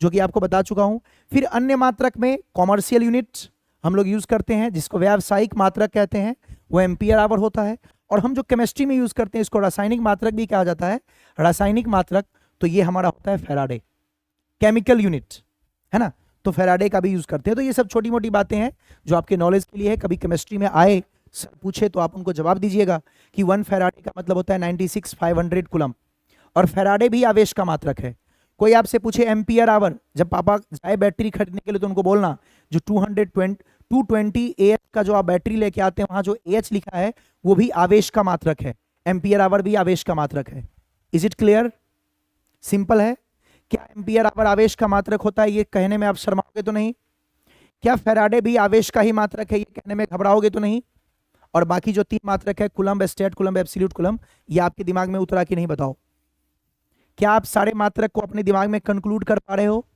जो कि आपको बता चुका हूं। फिर अन्य मात्रक में कॉमर्शियल यूनिट हम लोग यूज करते हैं जिसको व्यावसायिक मात्रक कहते हैं, वो एम्पियर आवर होता है। और हम जो केमिस्ट्री में यूज करते हैं इसको रासायनिक मात्रक भी कहा जाता है, रासायनिक मात्रक, तो ये हमारा होता है फैराडे, केमिकल यूनिट, है ना। तो फैराडे का भी यूज करते हैं। तो ये सब छोटी मोटी बातें हैं जो आपके नॉलेज के लिए है, कभी केमिस्ट्री में आए सर पूछे तो आप उनको जवाब दीजिएगा कि 1 फैराडे का मतलब होता है 96,500 कूलम, और फैराडे भी आवेश का मात्रक है। कोई आपसे पूछे एम्पियर आवर, जब पापा जाए बैटरी खरीदने के लिए तो उनको बोलना जो 220 AH का जो आप बैटरी लेके आते हैं वहां जो AH लिखा है वो भी आवेश का मात्रक है, एम्पियर आवर भी आवेश का मात्रक है। Is it clear? सिंपल है। क्या एम्पियर आवर आवेश का मात्रक होता है ये कहने में आप शर्माओगे तो नहीं? क्या फैराडे भी आवेश का ही मात्रक है ये कहने में घबराओगे तो नहीं? और बाकी जो 3 मात्रक है coulomb, stat coulomb, absolute coulomb, ये आपके दिमाग में उतरा कि नहीं बताओ? क्या आप सारे मात्रक को अपने दिमाग में कंक्लूड कर पा रहे हो?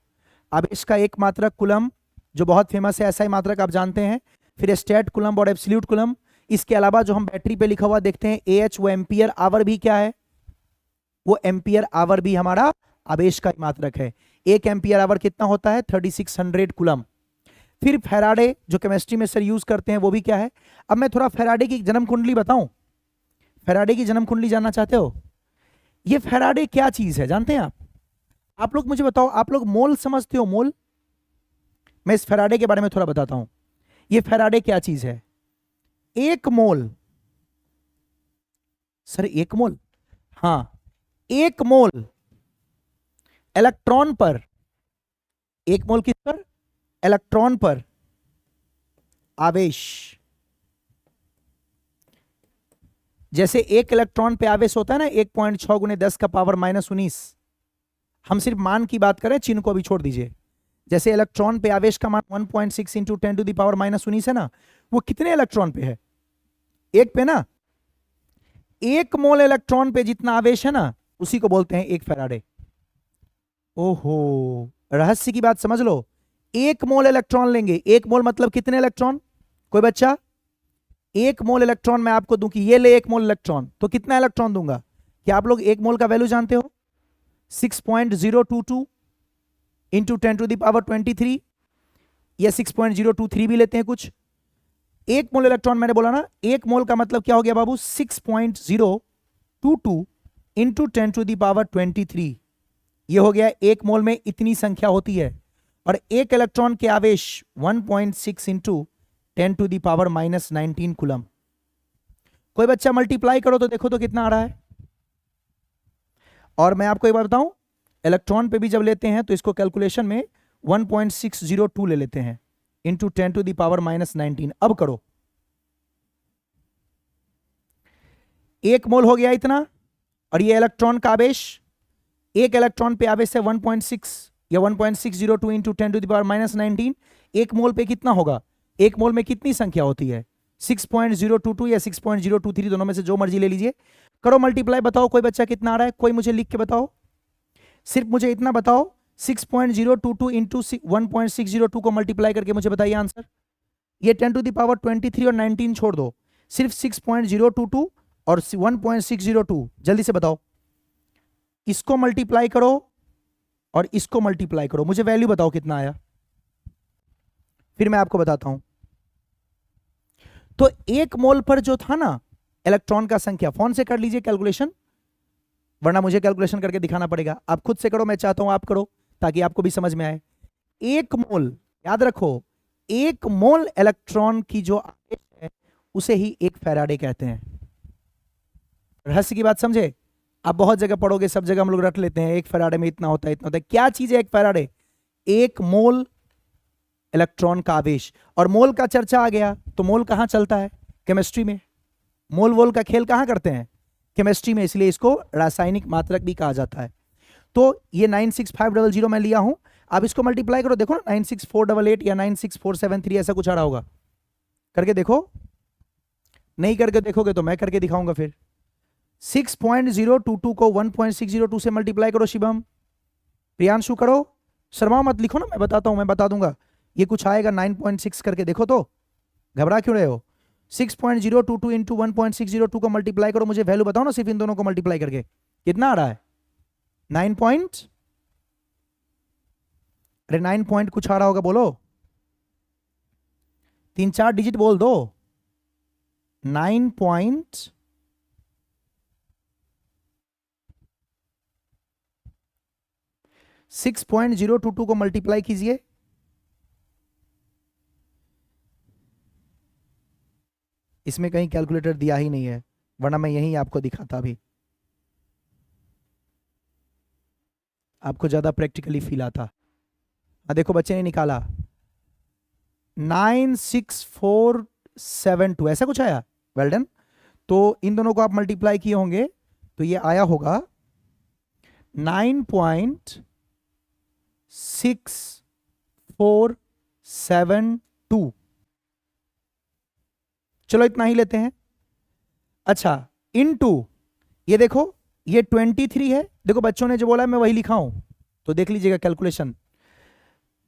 आवेश का एक मात्रक कूलम जो बहुत फेमस है, ऐसा ही मात्रक आप जानते हैं। फिर स्टैट कूलम और एब्सोल्यूट कूलम। इसके अलावा जो हम बैटरी पे लिखा हुआ देखते हैं AH, वो एम्पियर आवर भी क्या है? वो एम्पियर आवर भी हमारा आवेश का मात्रक है। 1 एम्पियर आवर कितना होता है? 3600 कूलम। फिर फैराडे जो केमिस्ट्री में सर यूज करते हैं वो भी क्या है? अब मैं थोड़ा फैराडे की जन्म कुंडली बताऊं। फैराडे की जन्म कुंडली जानना चाहते हो? ये फैराडे क्या चीज है जानते हैं आप? आप लोग मुझे बताओ, आप लोग मोल समझते हो? मोल, मैं इस फैराडे के बारे में थोड़ा बताता हूं। ये फैराडे क्या चीज है? 1 मोल। सर 1 मोल? हां, 1 मोल इलेक्ट्रॉन पर, 1 मोल किस पर? इलेक्ट्रॉन पर आवेश। जैसे 1 इलेक्ट्रॉन पे आवेश होता है ना 1.6 × 10⁻⁻19। हम सिर्फ मान की बात करें, चिन्ह को अभी छोड़ दीजिए। जैसे इलेक्ट्रॉन पे आवेश का मान 1.6 × 10⁻⁻19 है ना, वो कितने इलेक्ट्रॉन पे है? 1 पे ना। 1 मोल इलेक्ट्रॉन पे जितना आवेश है ना उसी को बोलते हैं 1 फैराडे। ओहो, रहस्य की बात समझ लो। 1 मोल इलेक्ट्रॉन लेंगे, 1 मोल मतलब कितने इलेक्ट्रॉन? कोई बच्चा? 1 मोल इलेक्ट्रॉन मैं आपको दूं कि ये ले 1 मोल इलेक्ट्रॉन, तो कितना इलेक्ट्रॉन दूंगा? क्या आप लोग 1 मोल का वैल्यू जानते हो? 6.022 इंटू 10⁻23, या 6.023 भी लेते हैं कुछ। 1 मोल इलेक्ट्रॉन मैंने बोला ना, 1 मोल का मतलब क्या हो गया बाबू? 6.022 इंटू 10⁻23। ये हो गया 1 मोल में इतनी संख्या होती है। और 1 इलेक्ट्रॉन के आवेश 1.6 इंटू 10⁻⁻19 कूलम। कोई बच्चा मल्टीप्लाई करो तो देखो तो कितना आ रहा है। और मैं आपको एक बार बताऊं, इलेक्ट्रॉन पे भी जब लेते हैं तो इसको कैलकुलेशन में 1.602 ले लेते हैं इंटू 10⁻⁻19। अब करो, 1 मोल हो गया इतना। और ये इलेक्ट्रॉन का आवेश, 1 इलेक्ट्रॉन पे आवेश है 1.6 या 1.602 इंटू 10⁻⁻19। 1 मोल पे कितना होगा? 1 मोल में कितनी संख्या होती है? 6.022 या 6.023, दोनों में से जो मर्जी ले लीजिए। करो मल्टीप्लाई, बताओ कोई बच्चा कितना आ रहा है? कोई मुझे लिख के बताओ, सिर्फ मुझे इतना बताओ। 6.022 इंटू 1.602 को मल्टीप्लाई करके मुझे बताइए आंसर। ये 10⁻23 और 19 छोड़ दो, सिर्फ 6.022 और 1.602, जल्दी से बताओ। इसको मल्टीप्लाई करो और इसको मल्टीप्लाई करो, मुझे वैल्यू बताओ कितना आया, फिर मैं आपको बताता हूं। तो 1 मोल पर जो था ना इलेक्ट्रॉन का संख्या, फोन से कर लीजिए कैलकुलेशन, वरना मुझे कैलकुलेशन करके दिखाना पड़ेगा। आप खुद से करो, मैं चाहता हूं आप करो ताकि आपको भी समझ में आए। 1 मोल, याद रखो, 1 मोल इलेक्ट्रॉन की जो आवेश है उसे ही 1 फैराडे कहते हैं। रहस्य की बात समझे? आप बहुत जगह पढ़ोगे, सब जगह हम लोग रट लेते हैं 1 फैराडे में इतना होता है, इतना होता है। क्या चीज है 1 फैराडे? 1 मोल इलेक्ट्रॉन का आवेश। और मोल का चर्चा आ गया तो मोल कहां चलता है? केमिस्ट्री में। मोल वोल का खेल कहां करते हैं? केमिस्ट्री में, इसलिए इसको रासायनिक मात्रक भी कहा जाता है। तो ये 96500 मैं लिया हूं, आप इसको मल्टीप्लाई करो, देखो ना 96488 या 96473 ऐसा कुछ आ रहा होगा, करके देखो। नहीं करके देखोगे तो मैं करके दिखाऊंगा फिर। 6.022 को 1.602 से मल्टीप्लाई करो शिवम। प्रियांशु करो, शर्मा मत, लिखो ना, मैं बताता हूं, मैं बता दूंगा। ये कुछ आएगा 9.6 करके, देखो तो, घबरा क्यों रहे हो। 6.022 इंटू 1.602 को मल्टीप्लाई करो, मुझे वैल्यू बताओ ना, सिर्फ इन दोनों को मल्टीप्लाई करके कितना आ रहा है। 9 पॉइंट, अरे 9 पॉइंट कुछ आ रहा होगा, बोलो, 3-4 डिजिट बोल दो। 9 पॉइंट 6.022 को मल्टीप्लाई कीजिए। इसमें कहीं कैलकुलेटर दिया ही नहीं है, वरना मैं यहीं आपको दिखाता अभी, आपको ज्यादा प्रैक्टिकली फील आता। देखो बच्चे ने निकाला 96472, ऐसा कुछ आया, वेल डन। तो इन दोनों को आप मल्टीप्लाई किए होंगे तो ये आया होगा 9.6472। चलो इतना ही लेते हैं। अच्छा, इनटू ये देखो, ये 23 है, देखो बच्चों ने जो बोला है मैं वही लिखा हूं, तो देख लीजिएगा कैलकुलेशन।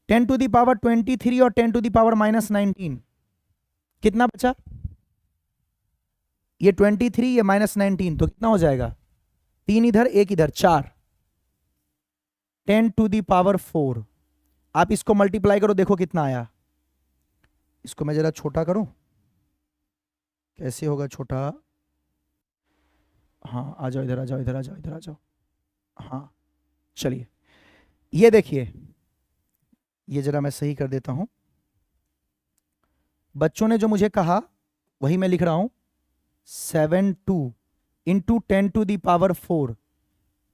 10 टू दी पावर 23 और 10 टू दी पावर -19, कितना बचा, ये 23, ये -19, तो कितना हो जाएगा, 3 इधर 1 इधर, 4। 10 टू दी पावर 4, आप इसको मल्टीप्लाई करो, देखो कितना आया। इसको मैं जरा छोटा करूं, कैसे होगा छोटा, हाँ आ जाओ इधर, आ जाओ इधर, आ जाओ इधर, आ जाओ, हाँ चलिए, ये देखिए, ये जरा मैं सही कर देता हूं। बच्चों ने जो मुझे कहा वही मैं लिख रहा हूं, 72 इंटू 10 टू दी पावर 4।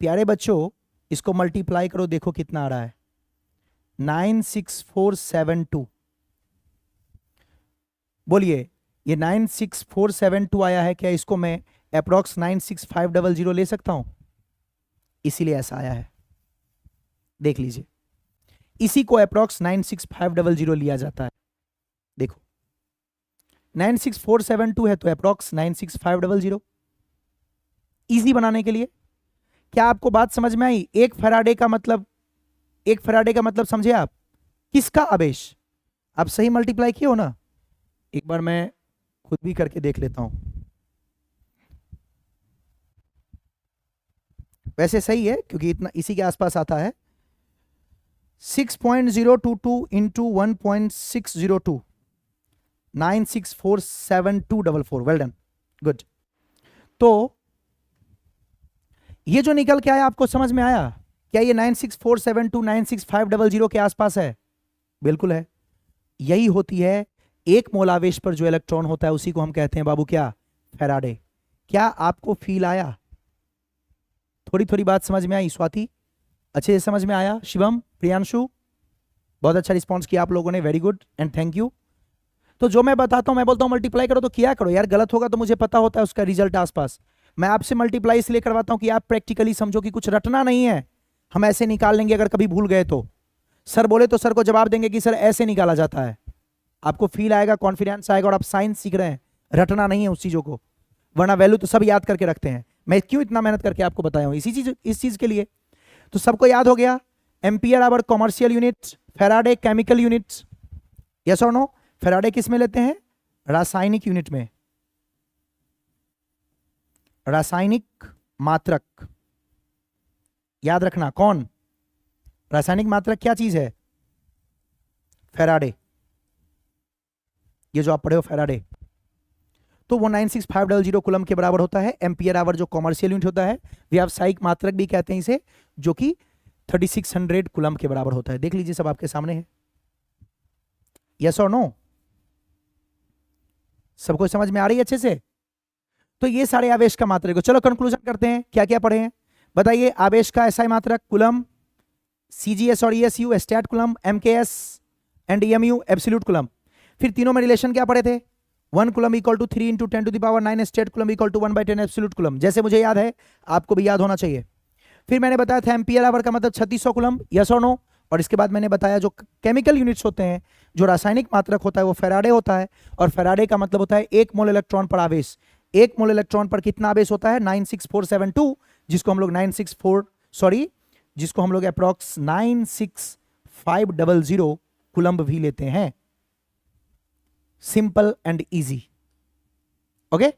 प्यारे बच्चों, इसको मल्टीप्लाई करो, देखो कितना आ रहा है, 96472। बोलिए, ये 96472 आया है क्या, इसको मैं अप्रोक्स 96500 ले सकता हूं, इसीलिए ऐसा आया है, देख लीजिए, इसी को अप्रोक्स 96500 लिया जाता है। देखो 96472 है तो अप्रोक्स 96500, इजी बनाने के लिए। क्या आपको बात समझ में आई। एक फैराडे का मतलब, एक फैराडे का मतलब समझे आप, किसका आवेश, आप सही मल्टीप्लाई किए हो ना। एक बार मैं खुद भी करके देख लेता हूं, वैसे सही है क्योंकि इतना इसी के आसपास आता है। 6.022 इंटू 1.602, 9647244, वेल डन, गुड। तो ये जो निकल के आया आपको समझ में आया क्या, ये 96472 96500 के आसपास है, बिल्कुल है। यही होती है एक मोल आवेश पर जो इलेक्ट्रॉन होता है उसी को हम कहते हैं बाबू क्या, फैराडे। क्या आपको फील आया, थोड़ी थोड़ी बात समझ में आई। स्वाति अच्छे से समझ में आया, शिवम, प्रियांशु बहुत अच्छा रिस्पॉन्स किया आप लोगों ने, very good and thank you. तो जो मैं बताता हूं, मैं बोलता हूं मल्टीप्लाई करो तो किया करो यार, गलत होगा तो मुझे पता होता है उसका रिजल्ट आसपास। मैं आपसे मल्टीप्लाई इसलिए करवाता हूं कि आप प्रैक्टिकली समझो कि कुछ रटना नहीं है, हम ऐसे निकाल लेंगे अगर कभी भूल गए तो। सर बोले तो सर को जवाब देंगे कि सर ऐसे निकाला जाता है, आपको फील आएगा, कॉन्फिडेंस आएगा और आप साइंस सीख रहे हैं, रटना नहीं है उस चीजों को, वरना वैल्यू तो सब याद करके रखते हैं। मैं क्यों इतना मेहनत करके आपको बताया हूं, इस चीज के लिए। तो सबको याद हो गया, ampere hour commercial unit, Faraday chemical unit, yes और नो। फैराडे किस में लेते हैं, रासायनिक यूनिट में, रासायनिक मात्रक, याद रखना कौन, रासायनिक मात्रक क्या चीज है, फैराडे, ये जो आप पढ़े हो फैराडे। तो वो 96500 कूलम के बराबर होता है। एम्पियर आवर जो कॉमर्शियल यूनिट होता है, व्यावसायिक मात्रक भी कहते हैं इसे, जो कि 3600 कूलम के बराबर होता है। देख लीजिए सब आपके सामने है, यस और नो, सबको समझ में आ रही है अच्छे से। तो ये सारे आवेश का मात्रक को, चलो कंक्लूजन करते हैं, क्या क्या पढ़े हैं बताइए। आवेश का एसआई मात्रक कूलम, सीजीएस और ESU stat coulomb, MKS and EMU absolute coulomb. फिर तीनों में रिलेशन क्या पढ़े थे, 1 coulomb equal to 3 into 10 to the power 9 state coulomb equal to 1/10 absolute coulomb, जैसे मुझे याद है आपको भी याद होना चाहिए। फिर मैंने बताया था एम्पियर आवर का मतलब 3600 कूलम, यस और नो। और इसके बाद मैंने बताया जो केमिकल यूनिट्स होते हैं, जो रासायनिक मात्रक होता है वो फैराडे होता है, और फैराडे का मतलब होता है 1 मोल इलेक्ट्रॉन पर आवेश, एक मोल इलेक्ट्रॉन पर कितना आवेश होता है 96472, जिसको हम लोग अप्रॉक्स 96500 कूलम्ब भी लेते हैं। Simple and easy. ओके,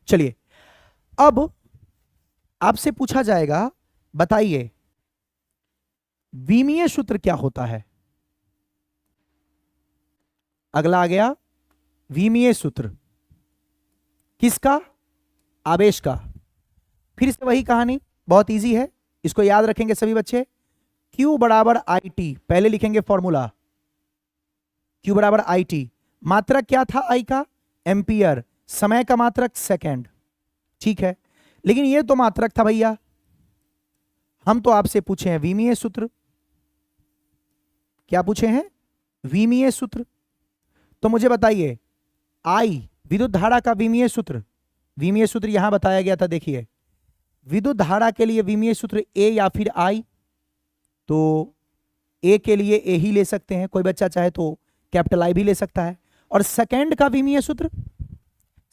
चलिए अब आपसे पूछा जाएगा, बताइए विमीय सूत्र क्या होता है। अगला आ गया विमीय सूत्र, किसका? आवेश का। फिर से वही कहानी, बहुत इजी है, इसको याद रखेंगे सभी बच्चे। Q बराबर आई टी, पहले लिखेंगे फॉर्मूला, Q बराबर आई टी। मात्रक क्या था आई का? एम्पियर। समय का मात्रक सेकेंड। ठीक है, लेकिन ये तो मात्रक था भैया, हम तो आपसे पूछे हैं विमीय सूत्र। क्या पूछे हैं? विमीय सूत्र। तो मुझे बताइए आई विद्युत धारा का विमीय सूत्र, विमीय सूत्र यहां बताया गया था, देखिए विद्युत धारा के लिए विमीय सूत्र ए या फिर आई, तो ए के लिए ए ही ले सकते हैं, कोई बच्चा चाहे तो कैपिटल आई भी ले सकता है। और सेकेंड का विमीय सूत्र,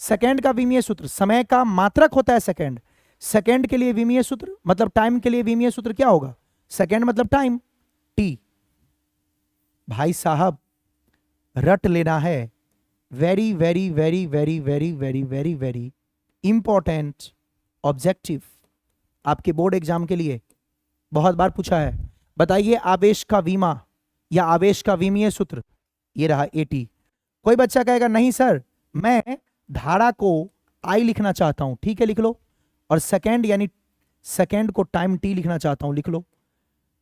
सेकेंड का विमीय सूत्र, समय का मात्रक होता है सेकेंड, सेकेंड के लिए विमीय सूत्र मतलब टाइम के लिए विमीय सूत्र क्या होगा? सेकेंड मतलब टाइम, टी। भाई साहब रट लेना है, very very very very very very very very important objective आपके बोर्ड एग्जाम के लिए, बहुत बार पूछा है। बताइए आवेश का विमा या आवेश का विमीय सूत्र, ये रहा एटी। कोई बच्चा कहेगा नहीं सर मैं धारा को आई लिखना चाहता हूं, ठीक है लिख लो, और सेकेंड यानी सेकेंड को टाइम टी लिखना चाहता हूं, लिख लो।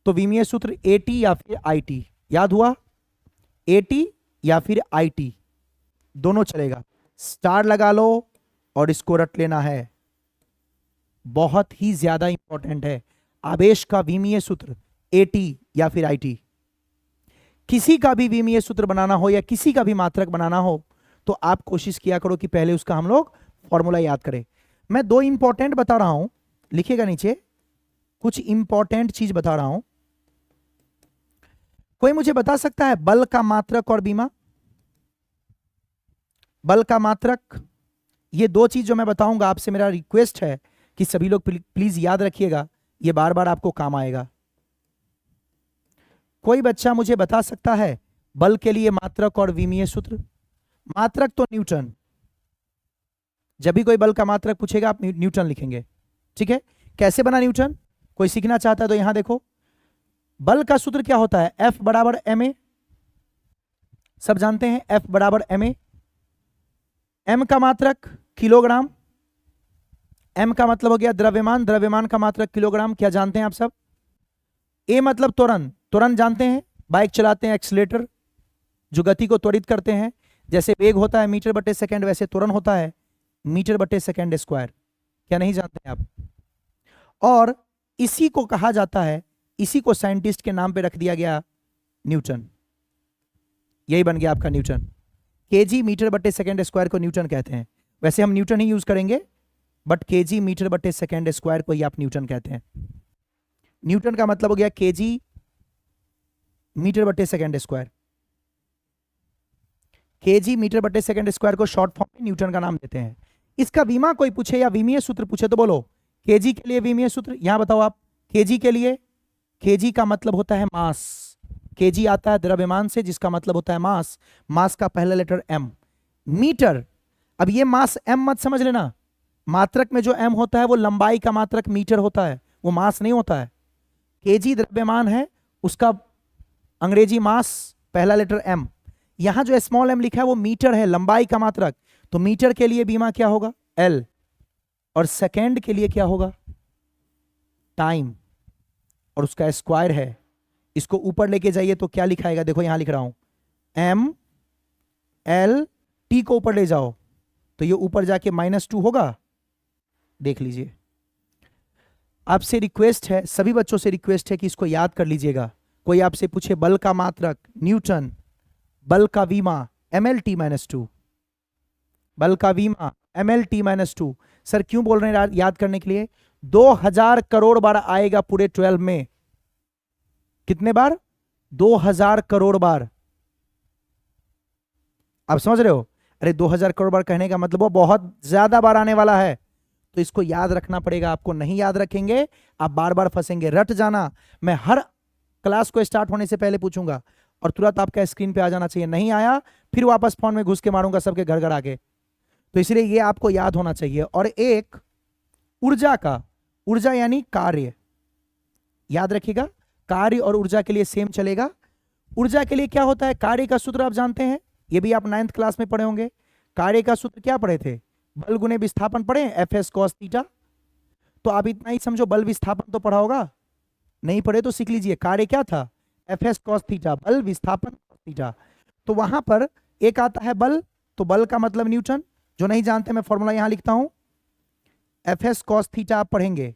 तो विमीय सूत्र एटी या फिर आईटी, याद हुआ? एटी या फिर आईटी दोनों चलेगा, स्टार लगा लो और इसको रट लेना है, बहुत ही ज्यादा इंपॉर्टेंट है। आवेश का विमीय सूत्र एटी या फिर आईटी। किसी का भी विमीय सूत्र बनाना हो या किसी का भी मात्रक बनाना हो तो आप कोशिश किया करो कि पहले उसका हम लोग फॉर्मूला याद करें। मैं दो इंपॉर्टेंट बता रहा हूं, लिखिएगा नीचे, कुछ इंपॉर्टेंट चीज बता रहा हूं। कोई मुझे बता सकता है बल का मात्रक और बीमा? बल का मात्रक, ये दो चीज जो मैं बताऊंगा आपसे मेरा रिक्वेस्ट है कि सभी लोग प्लीज याद रखिएगा, ये बार बार आपको काम आएगा। कोई बच्चा मुझे बता सकता है बल के लिए मात्रक और विमीय सूत्र? मात्रक तो न्यूटन, जब भी कोई बल का मात्रक पूछेगा आप न्यूटन लिखेंगे, ठीक है। कैसे बना न्यूटन? कोई सीखना चाहता है तो यहां देखो, बल का सूत्र क्या होता है? F बराबर ma, सब जानते हैं F बराबर ma। m का मात्रक किलोग्राम, m का मतलब हो गया द्रव्यमान, द्रव्यमान का मात्रक किलोग्राम, क्या जानते हैं आप सब? a मतलब त्वरण, त्वरण जानते हैं, बाइक चलाते हैं एक्सीलरेटर जो गति को त्वरित करते हैं, जैसे वेग होता है मीटर बटे सेकंड वैसे त्वरण होता है मीटर बटे सेकंड स्क्वायर, क्या नहीं जानते हैं आप? और इसी को कहा जाता है, इसी को साइंटिस्ट के नाम पे रख दिया गया न्यूटन, यही बन गया आपका न्यूटन। केजी मीटर बटे सेकंड स्क्वायर को न्यूटन कहते हैं, वैसे हम न्यूटन ही यूज करेंगे बट केजी मीटर बटे सेकंड स्क्वायर को ही आप न्यूटन कहते हैं। न्यूटन का मतलब हो गया केजी मीटर बटे सेकंड स्क्वायर, केजी मीटर बटे सेकंड स्क्वायर को शॉर्ट फॉर्म में न्यूटन का नाम देते हैं। इसका विमा कोई पूछे या विमीय सूत्र पूछे तो बोलो केजी के लिए विमीय सूत्र, यहां बताओ आप। केजी के लिए, केजी का मतलब होता है मास, केजी आता है द्रव्यमान से जिसका मतलब होता है मास, मास का पहला लेटर एम। मीटर, अब ये मास एम मत समझ लेना, मात्रक में जो एम होता है वो लंबाई का मात्रक मीटर होता है, वो मास नहीं होता है। केजी द्रव्यमान है, उसका अंग्रेजी मास पहला लेटर एम, यहां जो स्मॉल एम लिखा है वो मीटर है, लंबाई का मात्रक, तो मीटर के लिए बीमा क्या होगा? एल, और सेकेंड के लिए क्या होगा? टाइम, और उसका स्क्वायर है। इसको ऊपर लेके जाइए तो क्या लिखाएगा? देखो यहां लिख रहा हूं एम एल, टी को ऊपर ले जाओ तो ये ऊपर जाके -2 होगा, देख लीजिए। आपसे रिक्वेस्ट है, सभी बच्चों से रिक्वेस्ट है कि इसको याद कर लीजिएगा। कोई आपसे पूछे बल का मात्रक न्यूटन, बल का विमा mlt -2, बल का विमा mlt -2। सर क्यों बोल रहे हैं याद करने के लिए? 2000 करोड़ बार आएगा पूरे 12 में। कितने बार? 2000 करोड़ बार। आप समझ रहे हो? अरे 2000 करोड़ बार कहने का मतलब वो बहुत ज्यादा बार आने वाला है, तो इसको याद रखना पड़ेगा आपको। नहीं याद रखेंगे आप बार बार फंसेंगे। रट जाना, मैं हर क्लास को स्टार्ट होने से पहले पूछूंगा और तुरंत आपका स्क्रीन पे आ जाना चाहिए। नहीं आया फिर वापस फोन में घुस के मारूंगा सबके घर घर आके। तो इसलिए ये आपको याद होना चाहिए। और एक ऊर्जा का, ऊर्जा यानी कार्य, याद रखिएगा, कार्य और ऊर्जा के लिए सेम चलेगा। ऊर्जा के लिए क्या होता है, कार्य का सूत्र आप जानते हैं, ये भी आप 9th क्लास में पढ़े होंगे। कार्य का सूत्र क्या पढ़े थे, बल गुने विस्थापन पढ़े, एफ एस कॉस थीटा। तो आप इतना ही समझो, बल विस्थापन तो पढ़ा होगा, नहीं पढ़े तो सीख लीजिए। कार्य क्या था, एफ एस कॉस थीटा, बल विस्थापन थीटा। तो वहां पर एक आता है बल, तो बल का मतलब न्यूटन। जो नहीं जानते मैं फॉर्मूला यहां लिखता हूं, एफ एस कॉस थीटा आप पढ़ेंगे।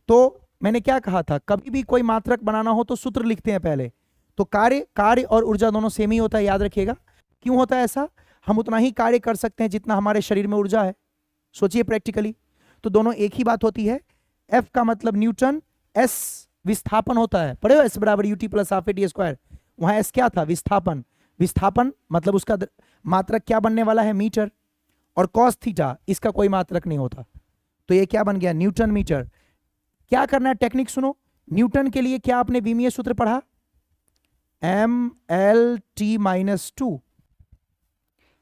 तो मैंने क्या कहा था, कभी भी कोई मात्रक बनाना हो तो सूत्र लिखते हैं पहले। तो कार्य और ऊर्जा दोनों सेम ही होता है, याद रखिएगा। क्यों होता है ऐसा, हम उतना ही कार्य कर सकते हैं जितना हमारे शरीर में ऊर्जा है। सोचिए प्रैक्टिकली, तो दोनों एक ही बात होती है। एफ का मतलब न्यूटन, एस विस्थापन होता है, पढ़े हो, एस बराबर UT plus half A T square. वहां एस क्या था, विस्थापन। विस्थापन मतलब उसका मात्रक क्या बनने वाला है, मीटर। और कॉस थीटा इसका कोई मात्रक नहीं होता, तो ये क्या बन गया, न्यूटन मीटर। क्या करना है, टेक्निक सुनो। न्यूटन के लिए क्या आपने विमीय सूत्र पढ़ा, एम एल टी माइनस 2।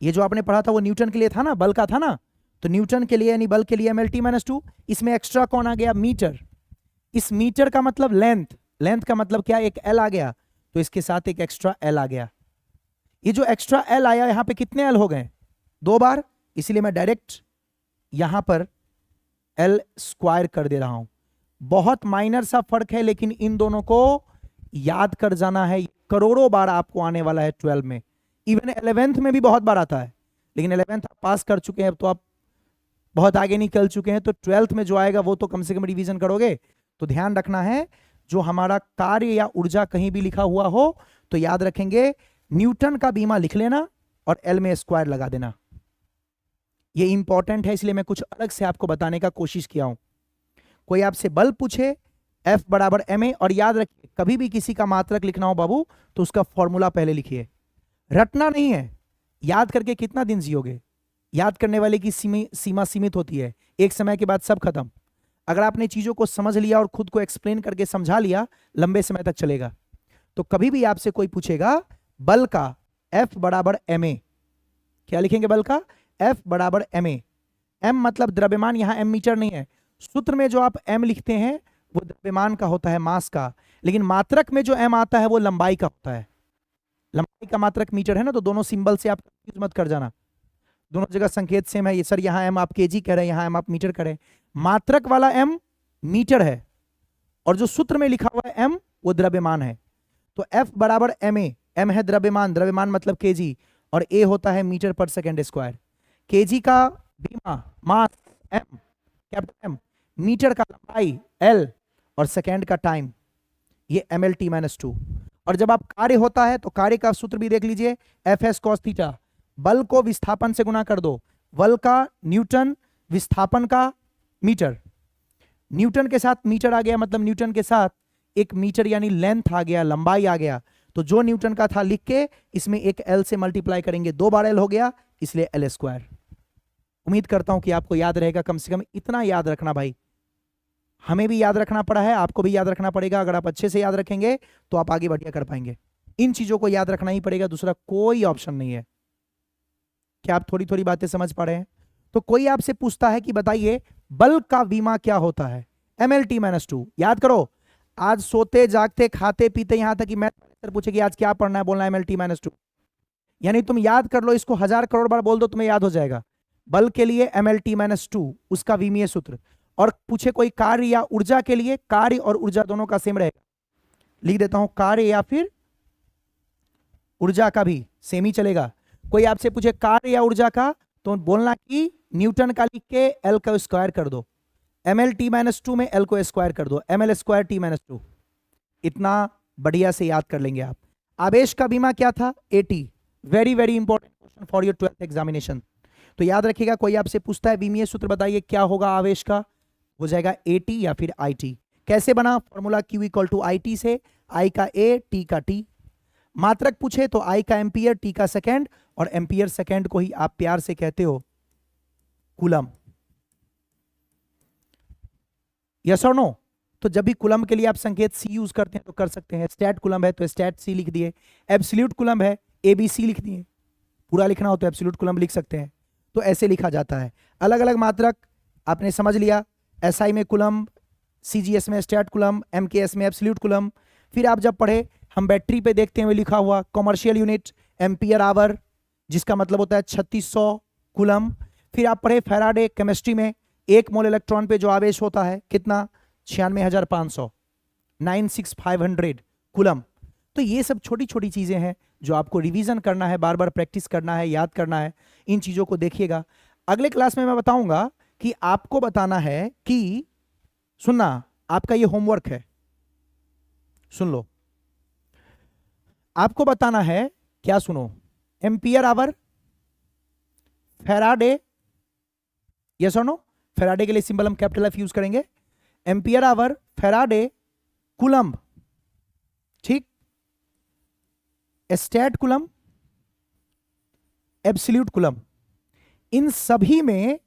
ये जो आपने पढ़ा था वो न्यूटन के लिए था ना, बल का था ना। तो न्यूटन के लिए यानी बल के लिए एम एल टी माइनस 2। इसमें एक्स्ट्रा कौन आ गया, मीटर। इस मीटर का मतलब लेंथ, लेंथ का मतलब क्या, एक एल आ गया, तो इसके साथ एक एक्स्ट्रा एल आ गया। ये जो एक्स्ट्रा एल आया, यहां पे कितने एल हो गए, 2 बार, इसलिए मैं डायरेक्ट यहां पर एल स्क्वायर कर दे रहा हूं। बहुत माइनर सा फर्क है, लेकिन इन दोनों को याद कर जाना है। करोड़ों बार आपको आने वाला है 12 में, इवन 11th में भी बहुत बार आता है, लेकिन 11th आप पास कर चुके हैं, अब तो आप बहुत आगे निकल चुके हैं। तो 12th में जो आएगा वो तो कम से कम रिवीजन करोगे। तो ध्यान रखना है, जो हमारा कार्य या ऊर्जा कहीं भी लिखा हुआ हो तो याद रखेंगे, न्यूटन का बीमा लिख लेना और एल में स्क्वायर लगा देना। ये इंपॉर्टेंट है, इसलिए मैं कुछ अलग से आपको बताने का कोशिश किया हूं। कोई आपसे बल पूछे, F बराबर ma, और याद रखिए कभी भी किसी का मात्रक लिखना हो बाबू तो उसका फॉर्मूला पहले लिखिए। रटना नहीं है, याद करके कितना दिन जियोगे, याद करने वाले की सीमा सीमित होती है, एक समय के बाद सब खत्म। अगर आपने चीजों को समझ लिया और खुद को एक्सप्लेन करके समझा लिया, लंबे समय तक चलेगा। तो कभी भी आपसे कोई पूछेगा बल का F बराबर ma, क्या लिखेंगे बल का, F बराबर ma। m मतलब द्रव्यमान, यहां m मीटर नहीं है। सूत्र में जो आप m लिखते हैं वो द्रव्यमान का होता है, मास का, लेकिन मात्रक में जो m आता है वो लंबाई का होता है। लंबाई का मात्रक मीटर है ना, तो दोनों सिंबल से आप कंफ्यूज मत कर जाना, दोनों जगह संकेत सेम है। ये सर यहाँ m आप केजी कह रहे हैं, यहाँ m आप मीटर कह रहे हैं। मात्रक वाला m मीटर है और जो सूत्र में लिखा हुआ है m वो द्रव्यमान है। तो F बराबर ma, m है द्रव्यमान, द्रव्यमान मतलब केजी, और a होता है मीटर पर सेकेंड स्क्वायर। केजी का बीमा, मास m, कैपिटल M, मीटर का लंबाई l, और सेकेंड का टाइम, ये mlt-2। और जब आप कार्य होता है तो कार्य का सूत्र भी देख लीजिए, एफ एस कॉस थीटा। बल को विस्थापन से गुना कर दो, बल का न्यूटन, विस्थापन का मीटर। न्यूटन के साथ मीटर आ गया, मतलब न्यूटन के साथ एक मीटर यानी लेंथ आ गया, लंबाई आ गया। तो जो न्यूटन का था लिख के इसमें एक एल से मल्टीप्लाई करेंगे, 2 बार एल हो गया, इसलिए एल स्क्वायर। उम्मीद करता हूं कि आपको याद रहेगा, कम से कम इतना याद रखना भाई। हमें भी याद रखना पड़ा है, आपको भी याद रखना पड़ेगा। अगर आप अच्छे से याद रखेंगे तो आप आगे बढ़िया कर पाएंगे। इन चीजों को याद रखना ही पड़ेगा, दूसरा कोई ऑप्शन नहीं है। क्या आप थोड़ी थोड़ी बातें समझ पा रहे हैं? तो कोई आपसे पूछता है कि बताइए बल का बीमा क्या होता है, mlt-2। याद करो, आज सोते जागते खाते पीते, यहां तक कि मैथ पूछे कि आज क्या पढ़ना है, बोलना mlt-2। यानी तुम याद कर लो, इसको 1000 करोड़ बार बोल दो तुम्हें याद हो जाएगा। बल के लिए mlt-2 उसका विमीय सूत्र, और पूछे कोई कार्य या ऊर्जा के लिए, कार्य और ऊर्जा दोनों का सेम रहेगा। लिख देता हूं, कार्य या फिर ऊर्जा का भी सेम ही चलेगा। कोई आपसे पूछे कार्य या ऊर्जा का, तो बोलना कि न्यूटन का लिख के एल का स्क्वायर कर दो, mlt-2 में एल को स्क्वायर कर दो, ml²t-2। इतना बढ़िया से याद कर लेंगे आप। आवेश का बीमा क्या था, AT। Very very important question for your 12th examination. तो याद रखिएगा, कोई आपसे पूछता है विमीय सूत्र बताइए क्या होगा आवेश का, हो जाएगा AT या फिर IT। कैसे बना फॉर्मूला, Q = IT से, I का A, T का T। मात्रक पूछे तो आई का एम्पियर, टी का सेकेंड, और एम्पियर सेकेंड को ही आप प्यार से कहते हो कूलम। यस और नो? तो जब भी कूलम के लिए आप संकेत सी यूज करते हैं तो कर सकते हैं। स्टैट कूलम है तो स्टैट सी लिख दिए, एब्सोल्यूट कूलम है एबीसी लिख दिए, पूरा लिखना हो तो एब्सोल्यूट कूलम लिख सकते हैं। तो ऐसे लिखा जाता है। अलग अलग मात्रक आपने समझ लिया, एसआई में कूलम, सीजीएस में स्टैट कूलम, एमकेएस में एब्सोल्यूट कूलम। फिर आप जब पढ़े, हम बैटरी पे देखते हुए लिखा हुआ कॉमर्शियल यूनिट एम्पियर आवर, जिसका मतलब होता है 3600 कूलम। फिर आप पढ़े फैराडे केमिस्ट्री में, 1 मोल इलेक्ट्रॉन पे जो आवेश होता है कितना, 96,500, 96,500 कूलम। तो ये सब छोटी छोटी चीजें हैं जो आपको रिवीजन करना है, बार बार प्रैक्टिस करना है, याद करना है। इन चीजों को देखिएगा। अगले क्लास में मैं बताऊंगा कि आपको बताना है कि, सुनना, आपका ये होमवर्क है, सुन लो। आपको बताना है क्या, सुनो, एम्पियर आवर, फैराडे, यस और नो? फैराडे के लिए सिंबल हम कैपिटल एफ यूज करेंगे। एम्पियर आवर, फैराडे, कूलम, ठीक, स्टैट कूलम, एब्सोल्यूट कूलम। इन सभी में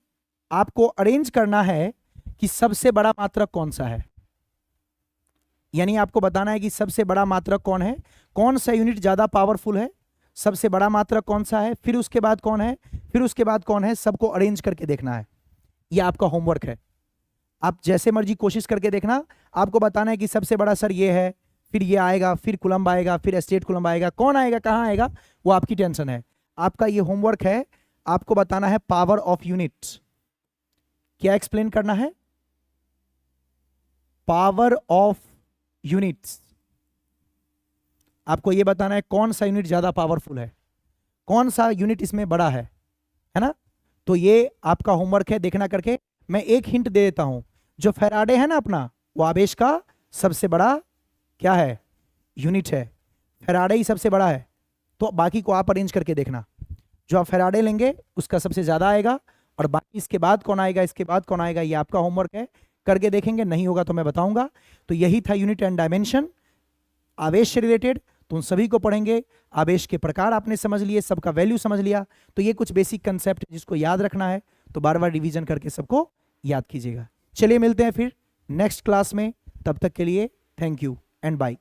आपको अरेंज करना है कि सबसे बड़ा मात्रक कौन सा है। यानी आपको बताना है कि सबसे बड़ा मात्रक कौन है, कौन सा यूनिट ज्यादा पावरफुल है, सबसे बड़ा मात्रक कौन सा है, फिर उसके बाद कौन है, फिर उसके बाद कौन है, सबको अरेंज करके देखना है। यह आपका होमवर्क है। आप जैसे मर्जी कोशिश करके देखना। आपको बताना है कि सबसे बड़ा सर ये है, फिर ये आएगा, फिर कूलम्ब आएगा, फिर स्टेट कूलम्ब आएगा, कौन आएगा, कहां आएगा, वो आपकी टेंशन है। आपका ये होमवर्क है। आपको बताना है पावर ऑफ यूनिट्स। क्या एक्सप्लेन करना है? Power of units. आपको यह बताना है कौन सा यूनिट ज्यादा पावरफुल है, कौन सा यूनिट इसमें बड़ा है ना? तो ये आपका होमवर्क है, देखना करके। मैं एक हिंट दे देता हूं, जो फैराडे है ना अपना, वो आवेश का सबसे बड़ा क्या है, यूनिट है। फैराडे ही सबसे बड़ा है। तो बाकी को आप अरेंज करके देखना। जो आप फैराडे लेंगे उसका सबसे ज्यादा आएगा, और बाकी इसके बाद कौन आएगा, इसके बाद कौन आएगा, ये आपका होमवर्क है। करके देखेंगे, नहीं होगा तो मैं बताऊंगा। तो यही था यूनिट एंड डायमेंशन, आवेश से रिलेटेड। तो उन सभी को पढ़ेंगे। आवेश के प्रकार आपने समझ लिए, सबका वैल्यू समझ लिया। तो ये कुछ बेसिक कंसेप्ट जिसको याद रखना है, तो बार बार रिवीजन करके सबको याद कीजिएगा। चलिए मिलते हैं फिर नेक्स्ट क्लास में। तब तक के लिए थैंक यू एंड बाय।